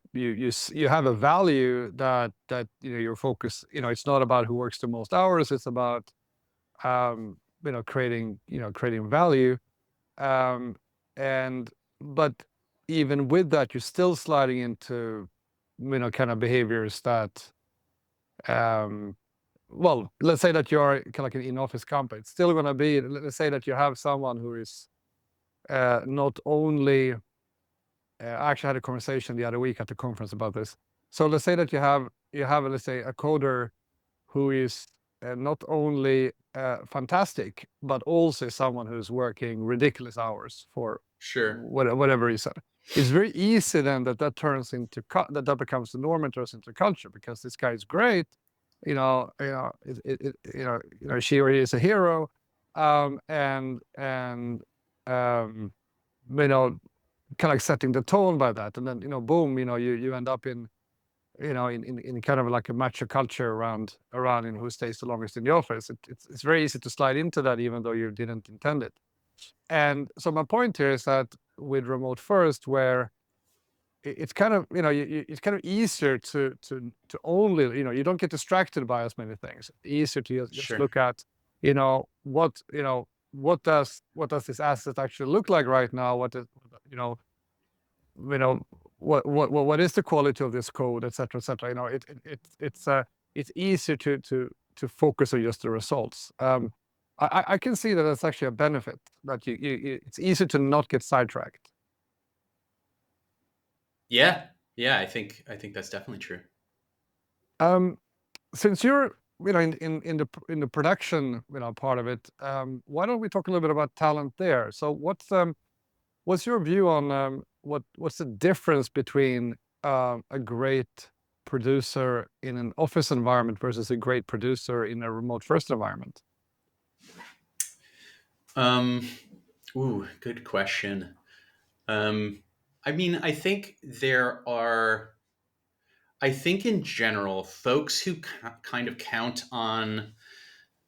have a value that your focus, it's not about who works the most hours, it's about creating value. And but even with that, you're still sliding into kind of behaviors that well, let's say that you're kind of like an in-office company. It's still going to be, let's say that you have someone who is not only I actually had a conversation the other week at the conference about this. So let's say that you have let's say a coder who is not only fantastic, but also someone who's working ridiculous hours for Sure. whatever reason. It's very easy then that turns into that becomes the norm and turns into culture, because this guy is great, she or he is a hero, and kind of like setting the tone by that, and then boom, you end up in in kind of like a macho culture around who stays the longest in the office. It's very easy to slide into that, even though you didn't intend it. And so my point here is that with remote first, where it's kind of it's kind of easier to only you don't get distracted by as many things. It's easier to just Sure. look at what does this asset actually look like right now? What is what is the quality of this code, et cetera, et cetera. It's easier to focus on just the results. I can see that that's actually a benefit, that it's easier to not get sidetracked. Yeah. I think that's definitely true. Since you're in the production part of it, why don't we talk a little bit about talent there? So what's your view on what's the difference between a great producer in an office environment versus a great producer in a remote first environment? Good question. I mean, I think there are I think in general, folks who kind of count on,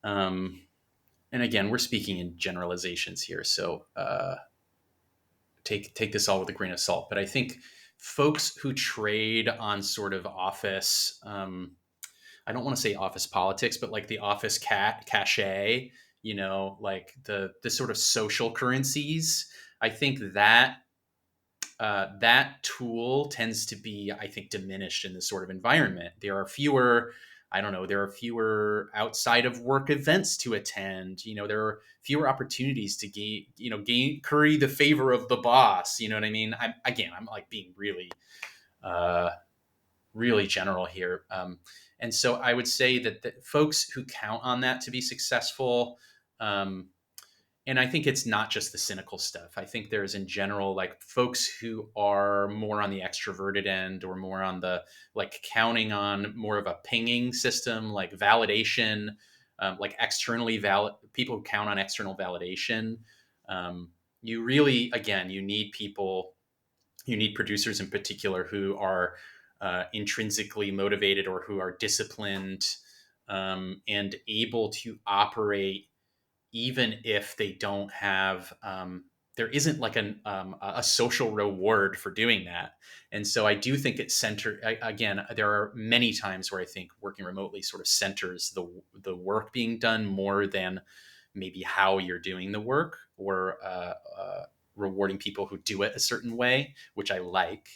and again, we're speaking in generalizations here, so take this all with a grain of salt. But I think folks who trade on sort of office, I don't want to say office politics, but like the office cachet, like the sort of social currencies. I think that that tool tends to be, I think, diminished in this sort of environment. There are fewer, I don't know, there are fewer outside of work events to attend. There are fewer opportunities to curry the favor of the boss. You know what I mean? I'm like being uh, really general here. And so I would say that the folks who count on that to be successful, um, and I think it's not just the cynical stuff. I think there's in general like folks who are more on the extroverted end or more on the like counting on more of a pinging system, like validation, like externally valid people who count on external validation. You really, again, you need producers in particular who are intrinsically motivated or who are disciplined and able to operate even if they don't have there isn't like a social reward for doing that. And so I do think it's again, there are many times where I think working remotely sort of centers the work being done more than maybe how you're doing the work, or rewarding people who do it a certain way, which I like.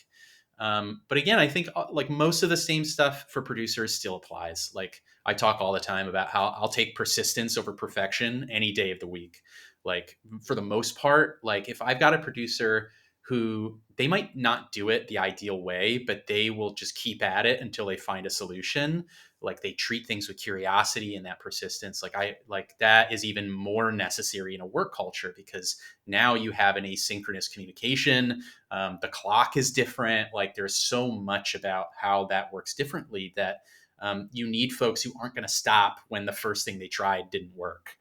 But again, I think like most of the same stuff for producers still applies. Like I talk all the time about how I'll take persistence over perfection any day of the week. Like for the most part, like if I've got a producer who they might not do it the ideal way, but they will just keep at it until they find a solution. Like they treat things with curiosity and that persistence. Like that is even more necessary in a work culture, because now you have an asynchronous communication. The clock is different. Like there's so much about how that works differently that you need folks who aren't going to stop when the first thing they tried didn't work.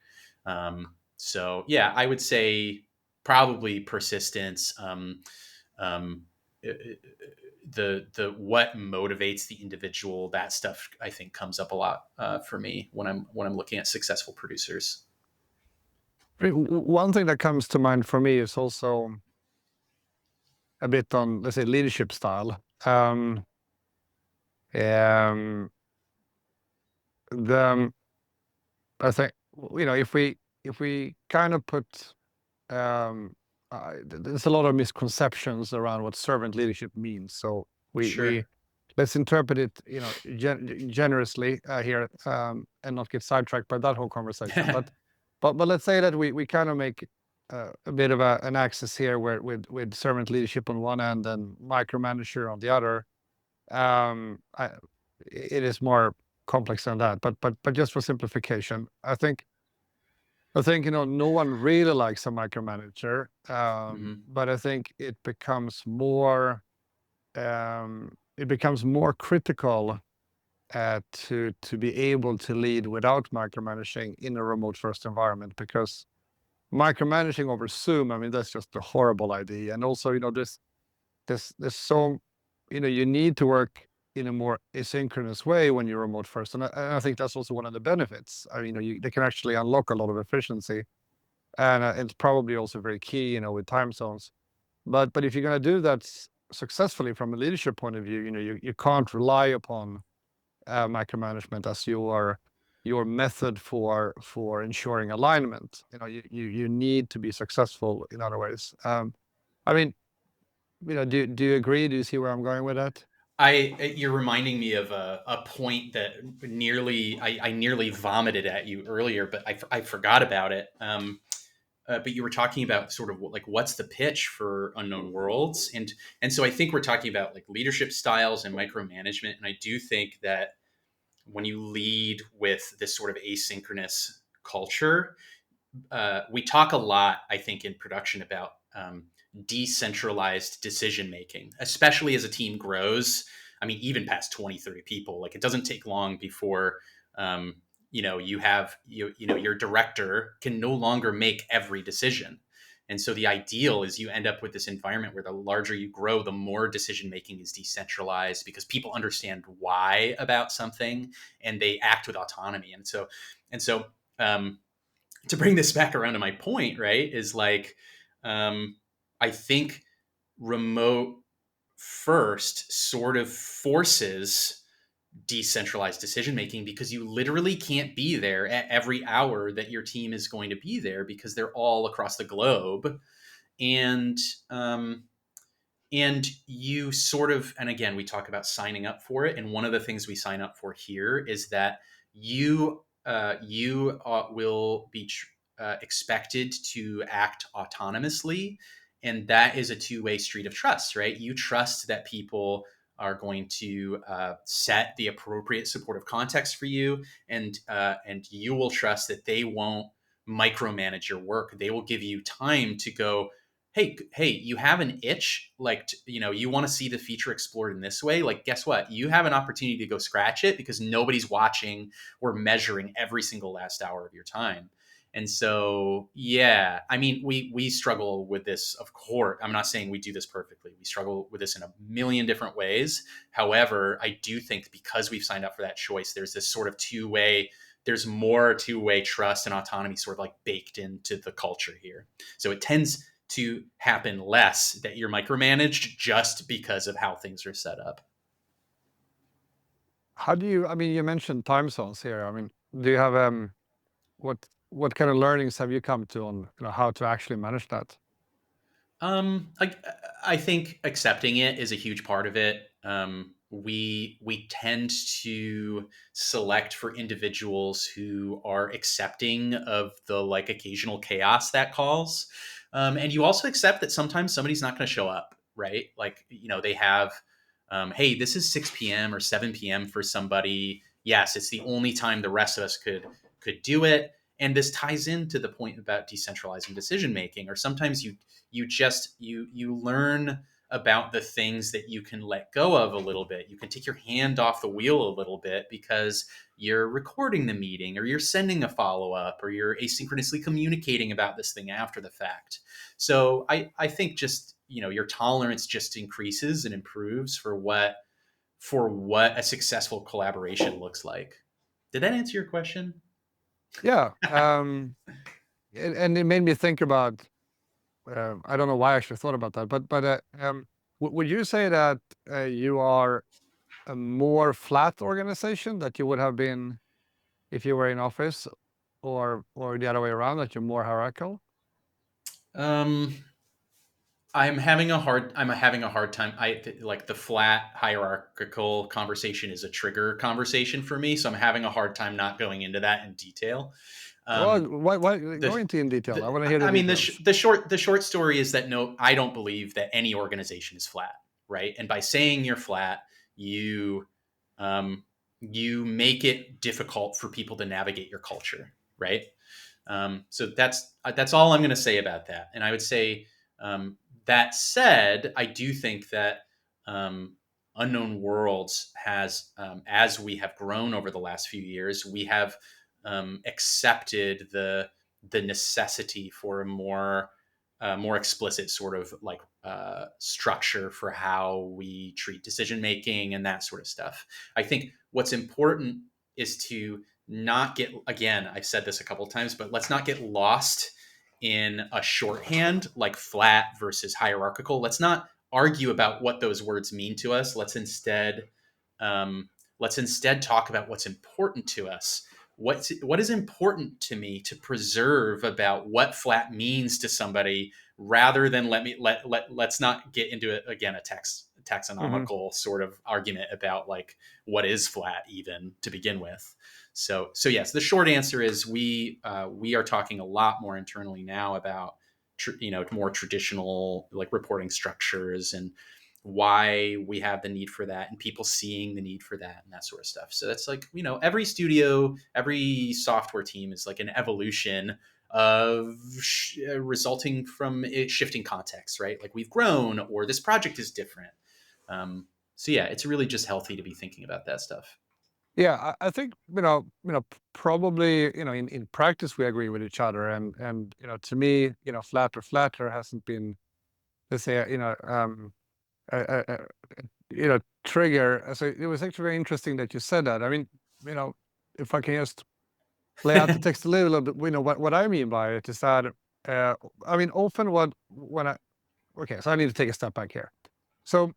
So yeah, I would say probably persistence. Um, the what motivates the individual, that stuff I think comes up a lot for me when I'm looking at successful producers. One thing that comes to mind for me is also a bit on, let's say, leadership style. Um, the I think, if we kind of put there's a lot of misconceptions around what servant leadership means. So we Sure. let's interpret it, generously here, and not get sidetracked by that whole conversation. But let's say that we kind of make a bit of an axis here where with servant leadership on one end and micromanager on the other. It is more complex than that. But just for simplification, I think no one really likes a micromanager, Hmm. but I think it becomes more critical to be able to lead without micromanaging in a remote first environment, because micromanaging over Zoom, I mean, that's just a horrible idea. And also, there's so, you need to work in a more asynchronous way when you're remote first. And I think that's also one of the benefits. I mean, they can actually unlock a lot of efficiency. And it's probably also very key, with time zones. But if you're going to do that successfully from a leadership point of view, you can't rely upon micromanagement as your method for ensuring alignment. You need to be successful in other ways. I mean, do you agree? Do you see where I'm going with that? You're reminding me of a point that I nearly vomited at you earlier, but I forgot about it. But you were talking about sort of like what's the pitch for Unknown Worlds, and so I think we're talking about like leadership styles and micromanagement, and I do think that when you lead with this sort of asynchronous culture, we talk a lot, I think, in production about decentralized decision making, especially as a team grows. I mean, even past 20, 30 people, like it doesn't take long before, you have, your director can no longer make every decision. And so the ideal is you end up with this environment where the larger you grow, the more decision making is decentralized because people understand why about something and they act with autonomy. And so to bring this back around to my point, right, is like, I think remote first sort of forces decentralized decision making because you literally can't be there at every hour that your team is going to be there because they're all across the globe. And and you sort of, and again, we talk about signing up for it, and one of the things we sign up for here is that you will be expected to act autonomously, and that is a two-way street of trust, right? You trust that people are going to set the appropriate supportive context for you, and you will trust that they won't micromanage your work. They will give you time to go, hey, you have an itch, like, you want to see the feature explored in this way. Like, guess what? You have an opportunity to go scratch it because nobody's watching or measuring every single last hour of your time. And so, yeah, I mean, we struggle with this, of course. I'm not saying we do this perfectly. We struggle with this in a million different ways. However, I do think because we've signed up for that choice, there's this sort of there's more two-way trust and autonomy sort of like baked into the culture here. So it tends to happen less that you're micromanaged just because of how things are set up. How do you, I mean, you mentioned time zones here. I mean, do you have, what kind of learnings have you come to on, how to actually manage that? I think accepting it is a huge part of it. We tend to select for individuals who are accepting of the like occasional chaos that calls, and you also accept that sometimes somebody's not going to show up, right? Like, they have, hey, this is 6 p.m. or 7 p.m. for somebody. Yes, it's the only time the rest of us could do it. And this ties into the point about decentralizing decision making. Or sometimes you learn about the things that you can let go of a little bit. You can take your hand off the wheel a little bit because you're recording the meeting, or you're sending a follow-up, or you're asynchronously communicating about this thing after the fact. So I think just, your tolerance just increases and improves for what a successful collaboration looks like. Did that answer your question? Yeah. And it made me think about, I don't know why I actually thought about that, but would you say that you are a more flat organization that you would have been if you were in office, or the other way around, that you're more hierarchical? Um, I'm having a hard time. Like the flat hierarchical conversation is a trigger conversation for me, so I'm having a hard time not going into that in detail. Well, Um, why go the into in detail? I want to hear the I mean, details. the short story is that no, I don't believe that any organization is flat, right? And by saying you're flat, you um, you make it difficult for people to navigate your culture, right? So that's all I'm going to say about that. And I would say, that said, I do think that Unknown Worlds has, as we have grown over the last few years, we have accepted the necessity for a more explicit sort of like structure for how we treat decision making and that sort of stuff. I think what's important is to not get, again, I've said this a couple of times, but let's not get lost in a shorthand like flat versus hierarchical. Let's not argue about what those words mean to us. Let's instead talk about what's important to us. What is important to me to preserve about what flat means to somebody, rather than let's not get into it again, a Hmm. taxonomical sort of argument about like what is flat even to begin with. So yes, the short answer is we are talking a lot more internally now about more traditional like reporting structures, and why we have the need for that, and people seeing the need for that, and that sort of stuff. So that's like, every studio, every software team is like an evolution of resulting from it shifting context, right? Like we've grown, or this project is different. So yeah, it's really just healthy to be thinking about that stuff. Yeah, I think probably in practice we agree with each other, and to me flatter hasn't been, let's say, a, trigger. So it was actually very interesting that you said that. I mean, if I can just lay out the text a little bit, what I mean by it is that I mean often when I okay, so I need to take a step back here. So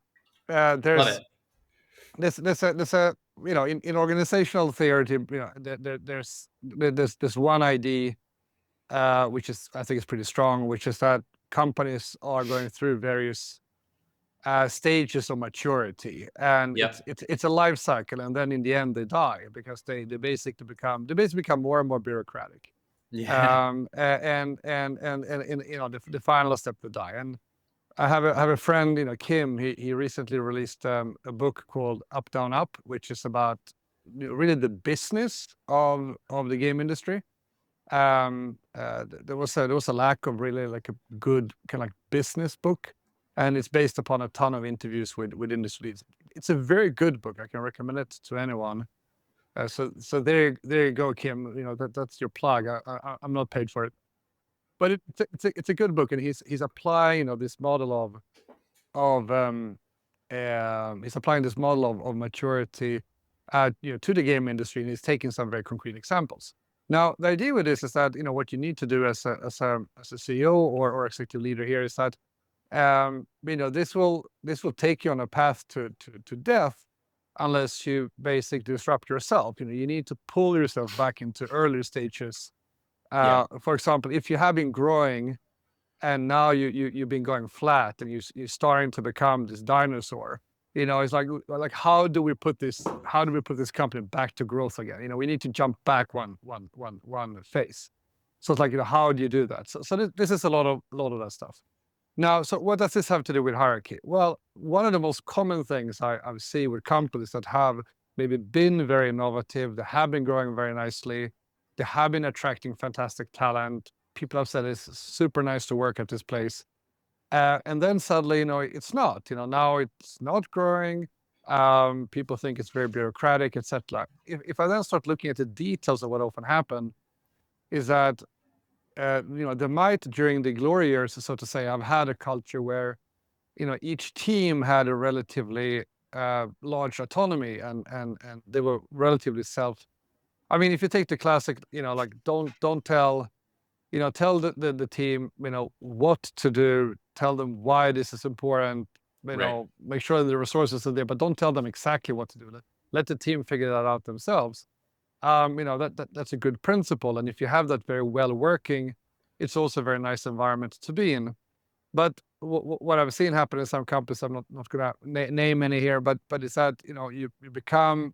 Love there's it. there's a in organizational theory, there's this one idea which is, I think, is pretty strong, which is that companies are going through various stages of maturity, and Yep. it's a life cycle, and then in the end they die because they basically become more and more bureaucratic. Yeah. And the final step to die. And I have a friend, Kim. He recently released a book called Up Down Up, which is about really the business of the game industry. There was a lack of really like a good kind of like business book, and it's based upon a ton of interviews with industry leaders. It's a very good book. I can recommend it to anyone. So there you go, Kim. That's your plug. I'm not paid for it, but it's a good book, and he's applying this model of he's applying this model of maturity to the game industry, and he's taking some very concrete examples. Now, the idea with this is that what you need to do as a CEO or executive leader here is that this will take you on a path to death unless you basically disrupt yourself. You need to pull yourself back into earlier stages. Yeah. For example, if you have been growing and now you've been going flat and you're starting to become this dinosaur, it's like how do we put this company back to growth again? We need to jump back one phase. So it's like, how do you do that? So this is a lot of that stuff. Now, so what does this have to do with hierarchy? Well, one of the most common things I see with companies that have maybe been very innovative, they have been growing very nicely, they have been attracting fantastic talent. People have said it's super nice to work at this place. And then suddenly, it's not. Now it's not growing. People think it's very bureaucratic, etc. If I then start looking at the details of what often happen, is that they might, during the glory years, so to say, have had a culture where each team had a relatively large autonomy, and they were relatively I mean, if you take the classic, like don't tell tell the team what to do, tell them why this is important, Right. make sure the resources are there, but don't tell them exactly what to do. Let the team figure that out themselves. That's a good principle. And if you have that very well working, it's also a very nice environment to be in. But what I've seen happen in some companies, I'm not going to name any here, but it's that, you become,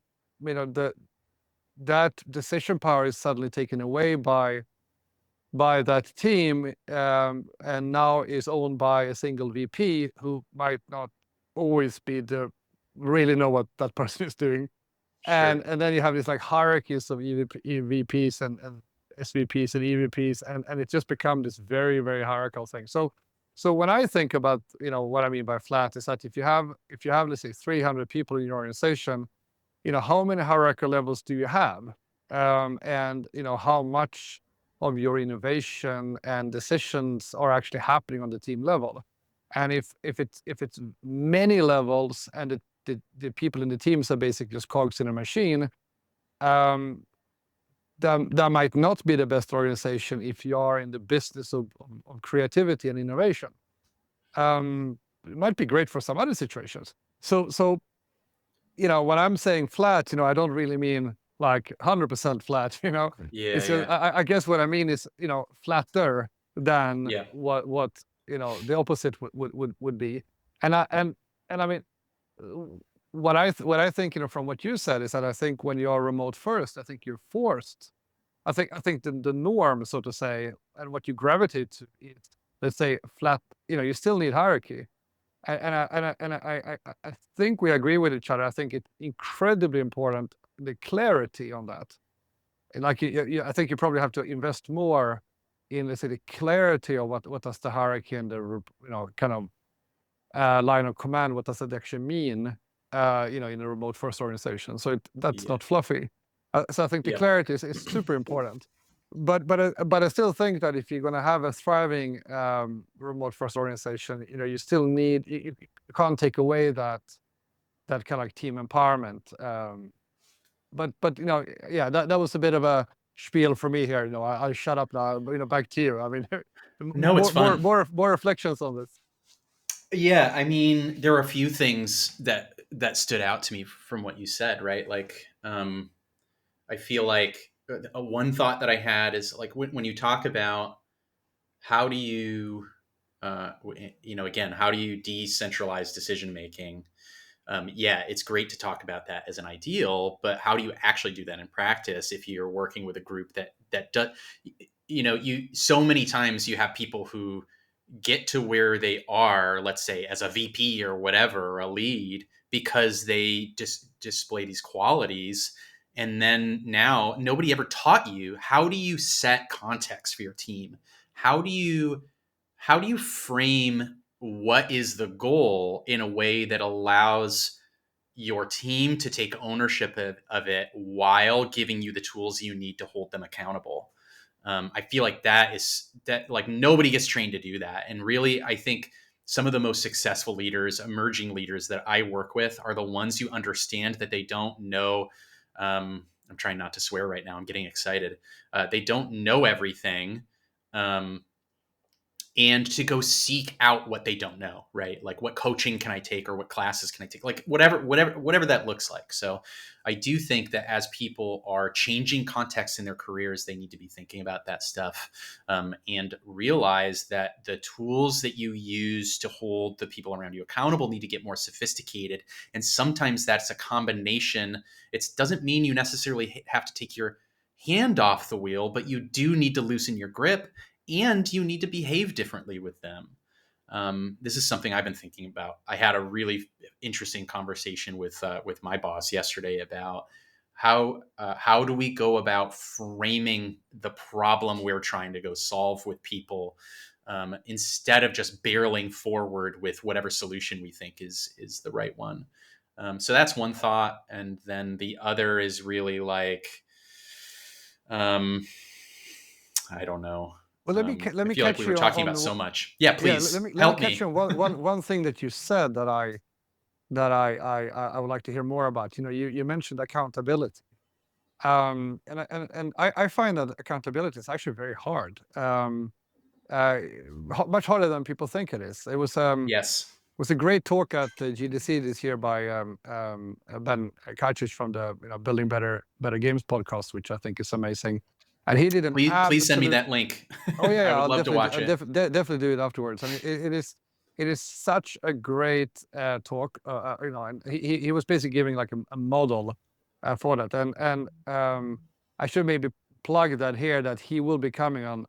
that decision power is suddenly taken away by that team, and now is owned by a single VP who might not always really know what that person is doing. Sure. And then you have these like hierarchies of EVPs and SVPs and EVPs, and it just become this very, very hierarchical thing. So when I think about what I mean by flat is that if you have let's say 300 people in your organization, how many hierarchical levels do you have, and how much of your innovation and decisions are actually happening on the team level. And if it's many levels and the people in the teams are basically just cogs in a machine, that might not be the best organization if you are in the business of creativity and innovation. It might be great for some other situations. So when I'm saying flat, I don't really mean like 100% flat. Yeah. It's just, Yeah. I guess what I mean is flatter than Yeah. what the opposite would be. And I mean, what I think from what you said is that I think when you are remote first, I think you're forced. I think the norm, so to say, and what you gravitate to is, let's say, flat. You still need hierarchy, and I think we agree with each other. I think it's incredibly important, the clarity on that. And like I think you probably have to invest more in, let's say, the clarity of what does the hierarchy and the kind of line of command, what does it actually mean? in a remote first organization. So that's Yeah. not fluffy. So I think the Yeah. clarity is super important. But I still think that if you're going to have a thriving remote first organization, you still need, you can't take away that kind of like team empowerment. But yeah, that was a bit of a spiel for me here. I shut up now. Back to you. I mean, No, it's fun. more reflections on this. Yeah, I mean, there are a few things that stood out to me from what you said, right? Like, I feel like one thought that I had is like when you talk about how do you, again, how do you decentralize decision making? Yeah, it's great to talk about that as an ideal, but how do you actually do that in practice if you're working with a group that does, so many times you have people who get to where they are, let's say as a VP or whatever, or a lead, because they just display these qualities. And then now nobody ever taught you, how do you set context for your team? How do you frame what is the goal in a way that allows your team to take ownership of it while giving you the tools you need to hold them accountable? I feel like that like nobody gets trained to do that. And really, I think some of the most successful leaders, emerging leaders that I work with are the ones who understand that they don't know. I'm trying not to swear right now. I'm getting excited. They don't know everything. And to go seek out what they don't know, right? Like what coaching can I take, or what classes can I take? Like whatever that looks like. So I do think that as people are changing context in their careers, they need to be thinking about that stuff, and realize that the tools that you use to hold the people around you accountable need to get more sophisticated. And sometimes that's a combination. It doesn't mean you necessarily have to take your hand off the wheel, but you do need to loosen your grip, and you need to behave differently with them. This is something I've been thinking about. I had a really interesting conversation with my boss yesterday about how do we go about framing the problem we're trying to go solve with people, instead of just barreling forward with whatever solution we think is the right one. So that's one thought, and then the other is really like, I don't know. Well, let me I feel like catch we were you talking on about so much. Yeah, yeah. please Let me help catch me. you on one thing that you said that I would like to hear more about. You mentioned accountability, and I find that accountability is actually very hard. Much harder than people think it is. It Yes. was a great talk at the GDC this year by Ben Kajich from the Building Better Games podcast, which I think is amazing. And he did an Please send me absolute. that link. Oh yeah, I yeah, would I'll love to watch it. definitely do it afterwards. I mean, it is such a great talk. And he was basically giving like a model for that, and I should maybe plug that here, that he will be coming on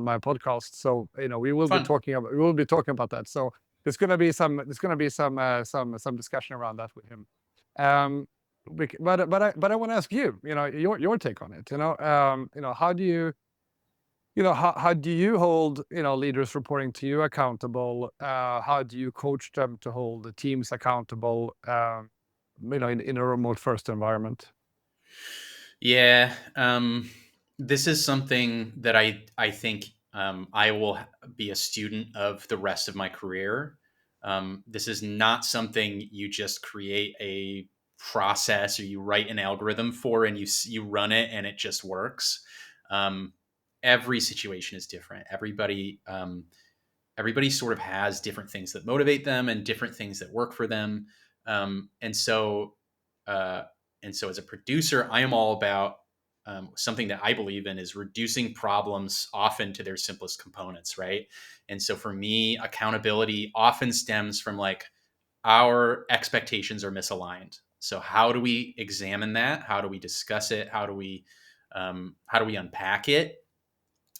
my podcast. So we will be Fun. talking about that. So there's gonna be some discussion around that with him. But I want to ask you, your take on it. How do you how do you hold leaders reporting to you accountable? How do you coach them to hold the teams accountable? In a remote first environment. Yeah. This is something that I think I will be a student of the rest of my career. This is not something you just create a process or you write an algorithm for and you run it and it just works. Um, every situation is different. Everybody sort of has different things that motivate them and different things that work for them. Um, and so, uh, and so as a producer, I am all about something that I believe in is reducing problems often to their simplest components, right? And so for me, accountability often stems from like our expectations are misaligned. So how do we examine that? How do we discuss it? How do we unpack it?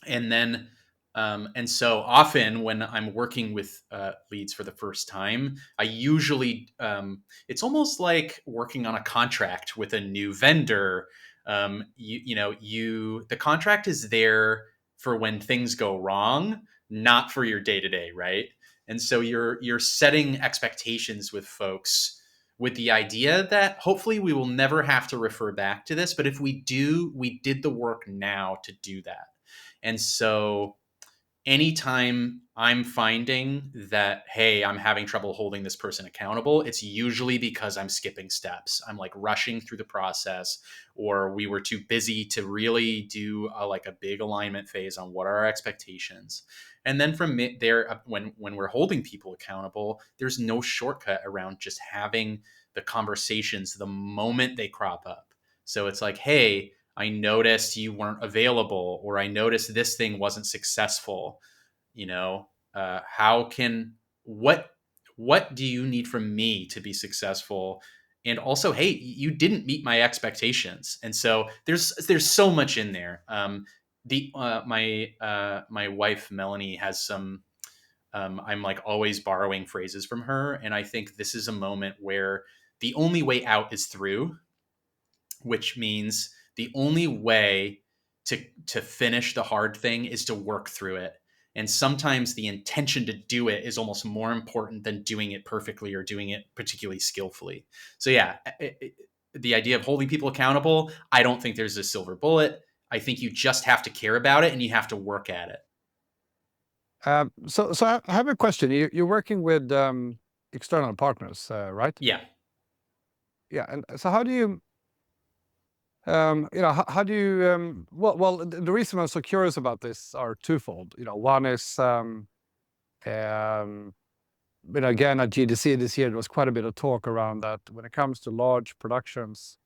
And then and so often when I'm working with leads for the first time, I usually it's almost like working on a contract with a new vendor. The contract is there for when things go wrong, not for your day to day, right? And so you're setting expectations with folks with the idea that hopefully we will never have to refer back to this. But if we do, we did the work now to do that. And so anytime I'm finding that, hey, I'm having trouble holding this person accountable, it's usually because I'm skipping steps. I'm like rushing through the process, or we were too busy to really do a big alignment phase on what are our expectations. And then from there, when we're holding people accountable, there's no shortcut around just having the conversations the moment they crop up. So it's like, hey, I noticed you weren't available, or I noticed this thing wasn't successful. What do you need from me to be successful? And also, hey, you didn't meet my expectations. And so there's so much in there. My wife Melanie has some. I'm like always borrowing phrases from her, and I think this is a moment where the only way out is through, which means the only way to finish the hard thing is to work through it. And sometimes the intention to do it is almost more important than doing it perfectly or doing it particularly skillfully. So yeah, the idea of holding people accountable, I don't think there's a silver bullet. I think you just have to care about it and you have to work at it. So I have a question. You're working with external partners, right? Yeah. Yeah, and so how do you, how do you, well, the reason I'm so curious about this are twofold. One is, again, at GDC this year, there was quite a bit of talk around that when it comes to large productions,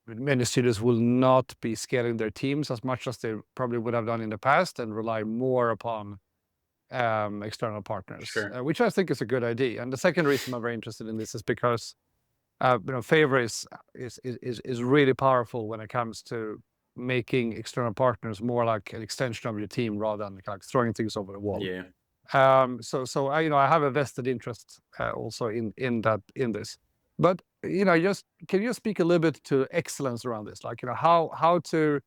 many studios will not be scaling their teams as much as they probably would have done in the past and rely more upon external partners, Sure. which I think is a good idea. And the second reason I'm very interested in this is because favor is really powerful when it comes to making external partners more like an extension of your team rather than like throwing things over the wall. Yeah. So I have a vested interest also in this. But just can you speak a little bit to excellence around this? Like how to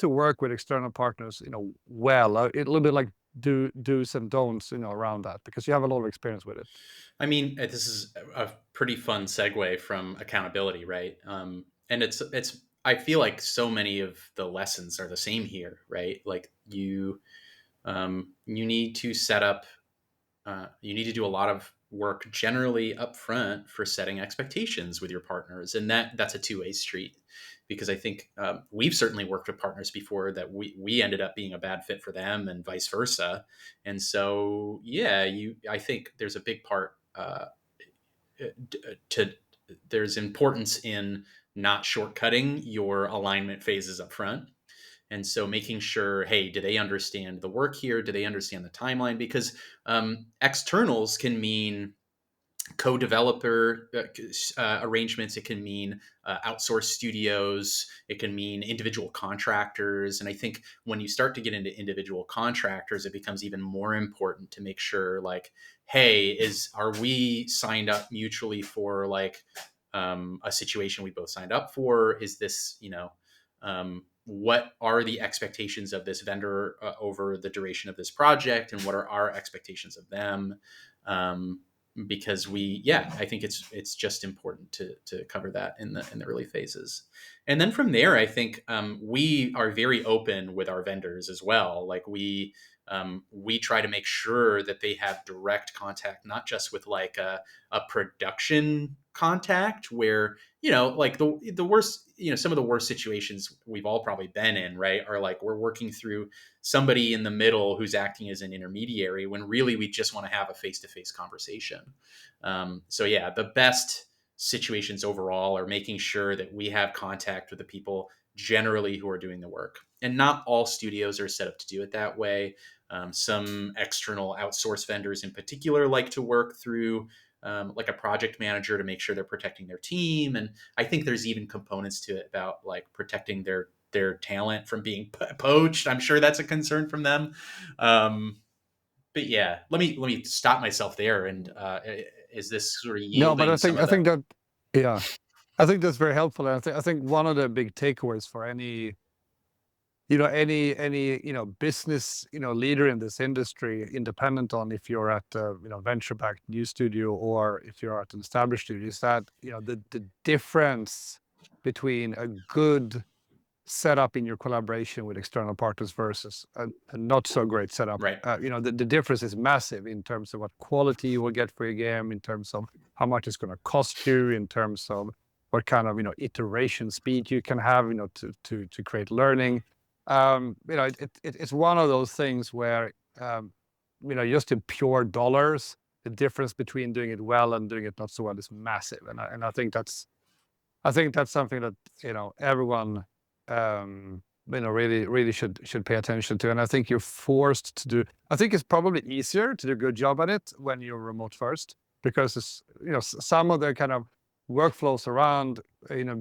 work with external partners well, a little bit like do's and don'ts around that, because you have a lot of experience with it. I mean, this is a pretty fun segue from accountability, right? And it's. I feel like so many of the lessons are the same here, right? Like you need to set up. You need to do a lot of work generally upfront for setting expectations with your partners, and that's a two-way street. Because I think we've certainly worked with partners before that we ended up being a bad fit for them, and vice versa. And so, yeah, I think there's a big part there's importance in not shortcutting your alignment phases up front. And so making sure, hey, do they understand the work here? Do they understand the timeline? Because externals can mean co-developer arrangements. It can mean outsourced studios. It can mean individual contractors. And I think when you start to get into individual contractors, it becomes even more important to make sure, like, hey, are we signed up mutually for like a situation we both signed up for? Is this, what are the expectations of this vendor over the duration of this project, and what are our expectations of them? Because I think it's just important to cover that in the early phases. And then from there, I think we are very open with our vendors as well. Like we try to make sure that they have direct contact, not just with like a production contact where, like the worst, some of the worst situations we've all probably been in, right, are like we're working through somebody in the middle who's acting as an intermediary when really we just want to have a face-to-face conversation. So yeah, the best situations overall are making sure that we have contact with the people generally who are doing the work. And not all studios are set up to do it that way. Some external outsource vendors in particular like to work through like a project manager to make sure they're protecting their team. And I think there's even components to it about like protecting their talent from being poached. I'm sure that's a concern from them. But yeah, let me stop myself there. And is this sort of yielding? No, but I think that, yeah, I think that's very helpful. And I think one of the big takeaways for any any business leader in this industry, independent on if you're at a venture-backed new studio or if you're at an established studio, is that the difference between a good setup in your collaboration with external partners versus a not so great setup. Right. The difference is massive in terms of what quality you will get for your game, in terms of how much it's going to cost you, in terms of what kind of iteration speed you can have to create learning. It's one of those things where just in pure dollars, the difference between doing it well and doing it not so well is massive, and I think that's something that everyone really should pay attention to. And I think you're forced to do. I think it's probably easier to do a good job at it when you're remote first, because it's some of the kind of workflows around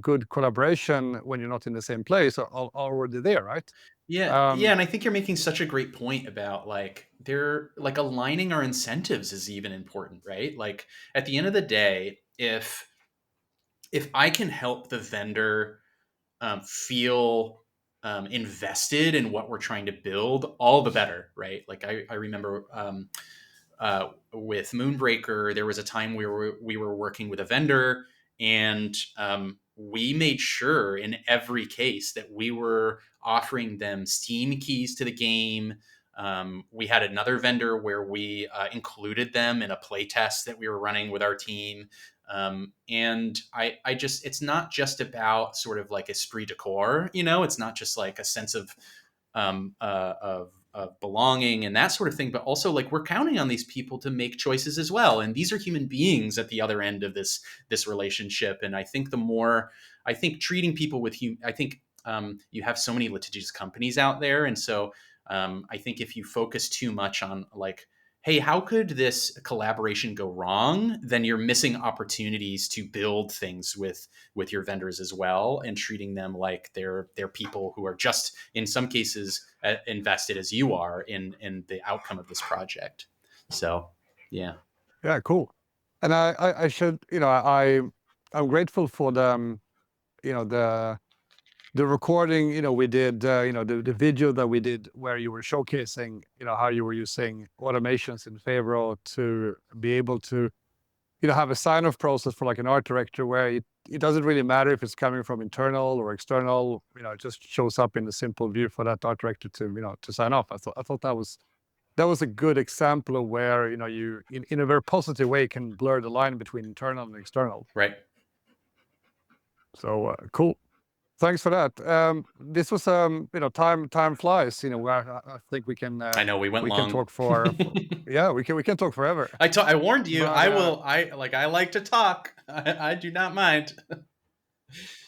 good collaboration when you're not in the same place are already there, right? Yeah, and I think you're making such a great point about they're aligning our incentives is even important, right? Like at the end of the day, if I can help the vendor feel invested in what we're trying to build, all the better, right? Like I remember with Moonbreaker, there was a time where we were working with a vendor, and we made sure in every case that we were offering them Steam keys to the game. We had another vendor where we included them in a play test that we were running with our team. And I just, it's not just about sort of like esprit de corps, it's not just like a sense of belonging and that sort of thing, but also like we're counting on these people to make choices as well. And these are human beings at the other end of this relationship. And I think treating people with I think you have so many litigious companies out there. And so I think if you focus too much on like, hey, how could this collaboration go wrong? Then you're missing opportunities to build things with your vendors as well, and treating them like they're people who are just, in some cases, invested as you are in the outcome of this project. So, yeah. Yeah, cool. And I should, I'm grateful for the recording, we did, the video that we did where you were showcasing, how you were using automations in Favro to be able to, have a sign-off process for like an art director where it doesn't really matter if it's coming from internal or external, it just shows up in the simple view for that art director to, to sign off. I thought that was a good example of where, you, in a very positive way, can blur the line between internal and external. Right. So, cool. Thanks for that. This was, time flies. I think we can. I know we went long. Can talk for. Yeah, we can talk forever. I warned you. But, I like to talk. I do not mind.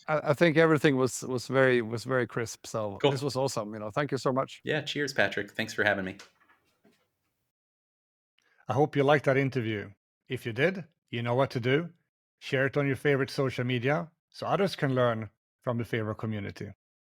I think everything was very crisp. So Cool. This was awesome. Thank you so much. Yeah. Cheers, Patrick. Thanks for having me. I hope you liked that interview. If you did, you know what to do. Share it on your favorite social media so others can learn from the Favro community.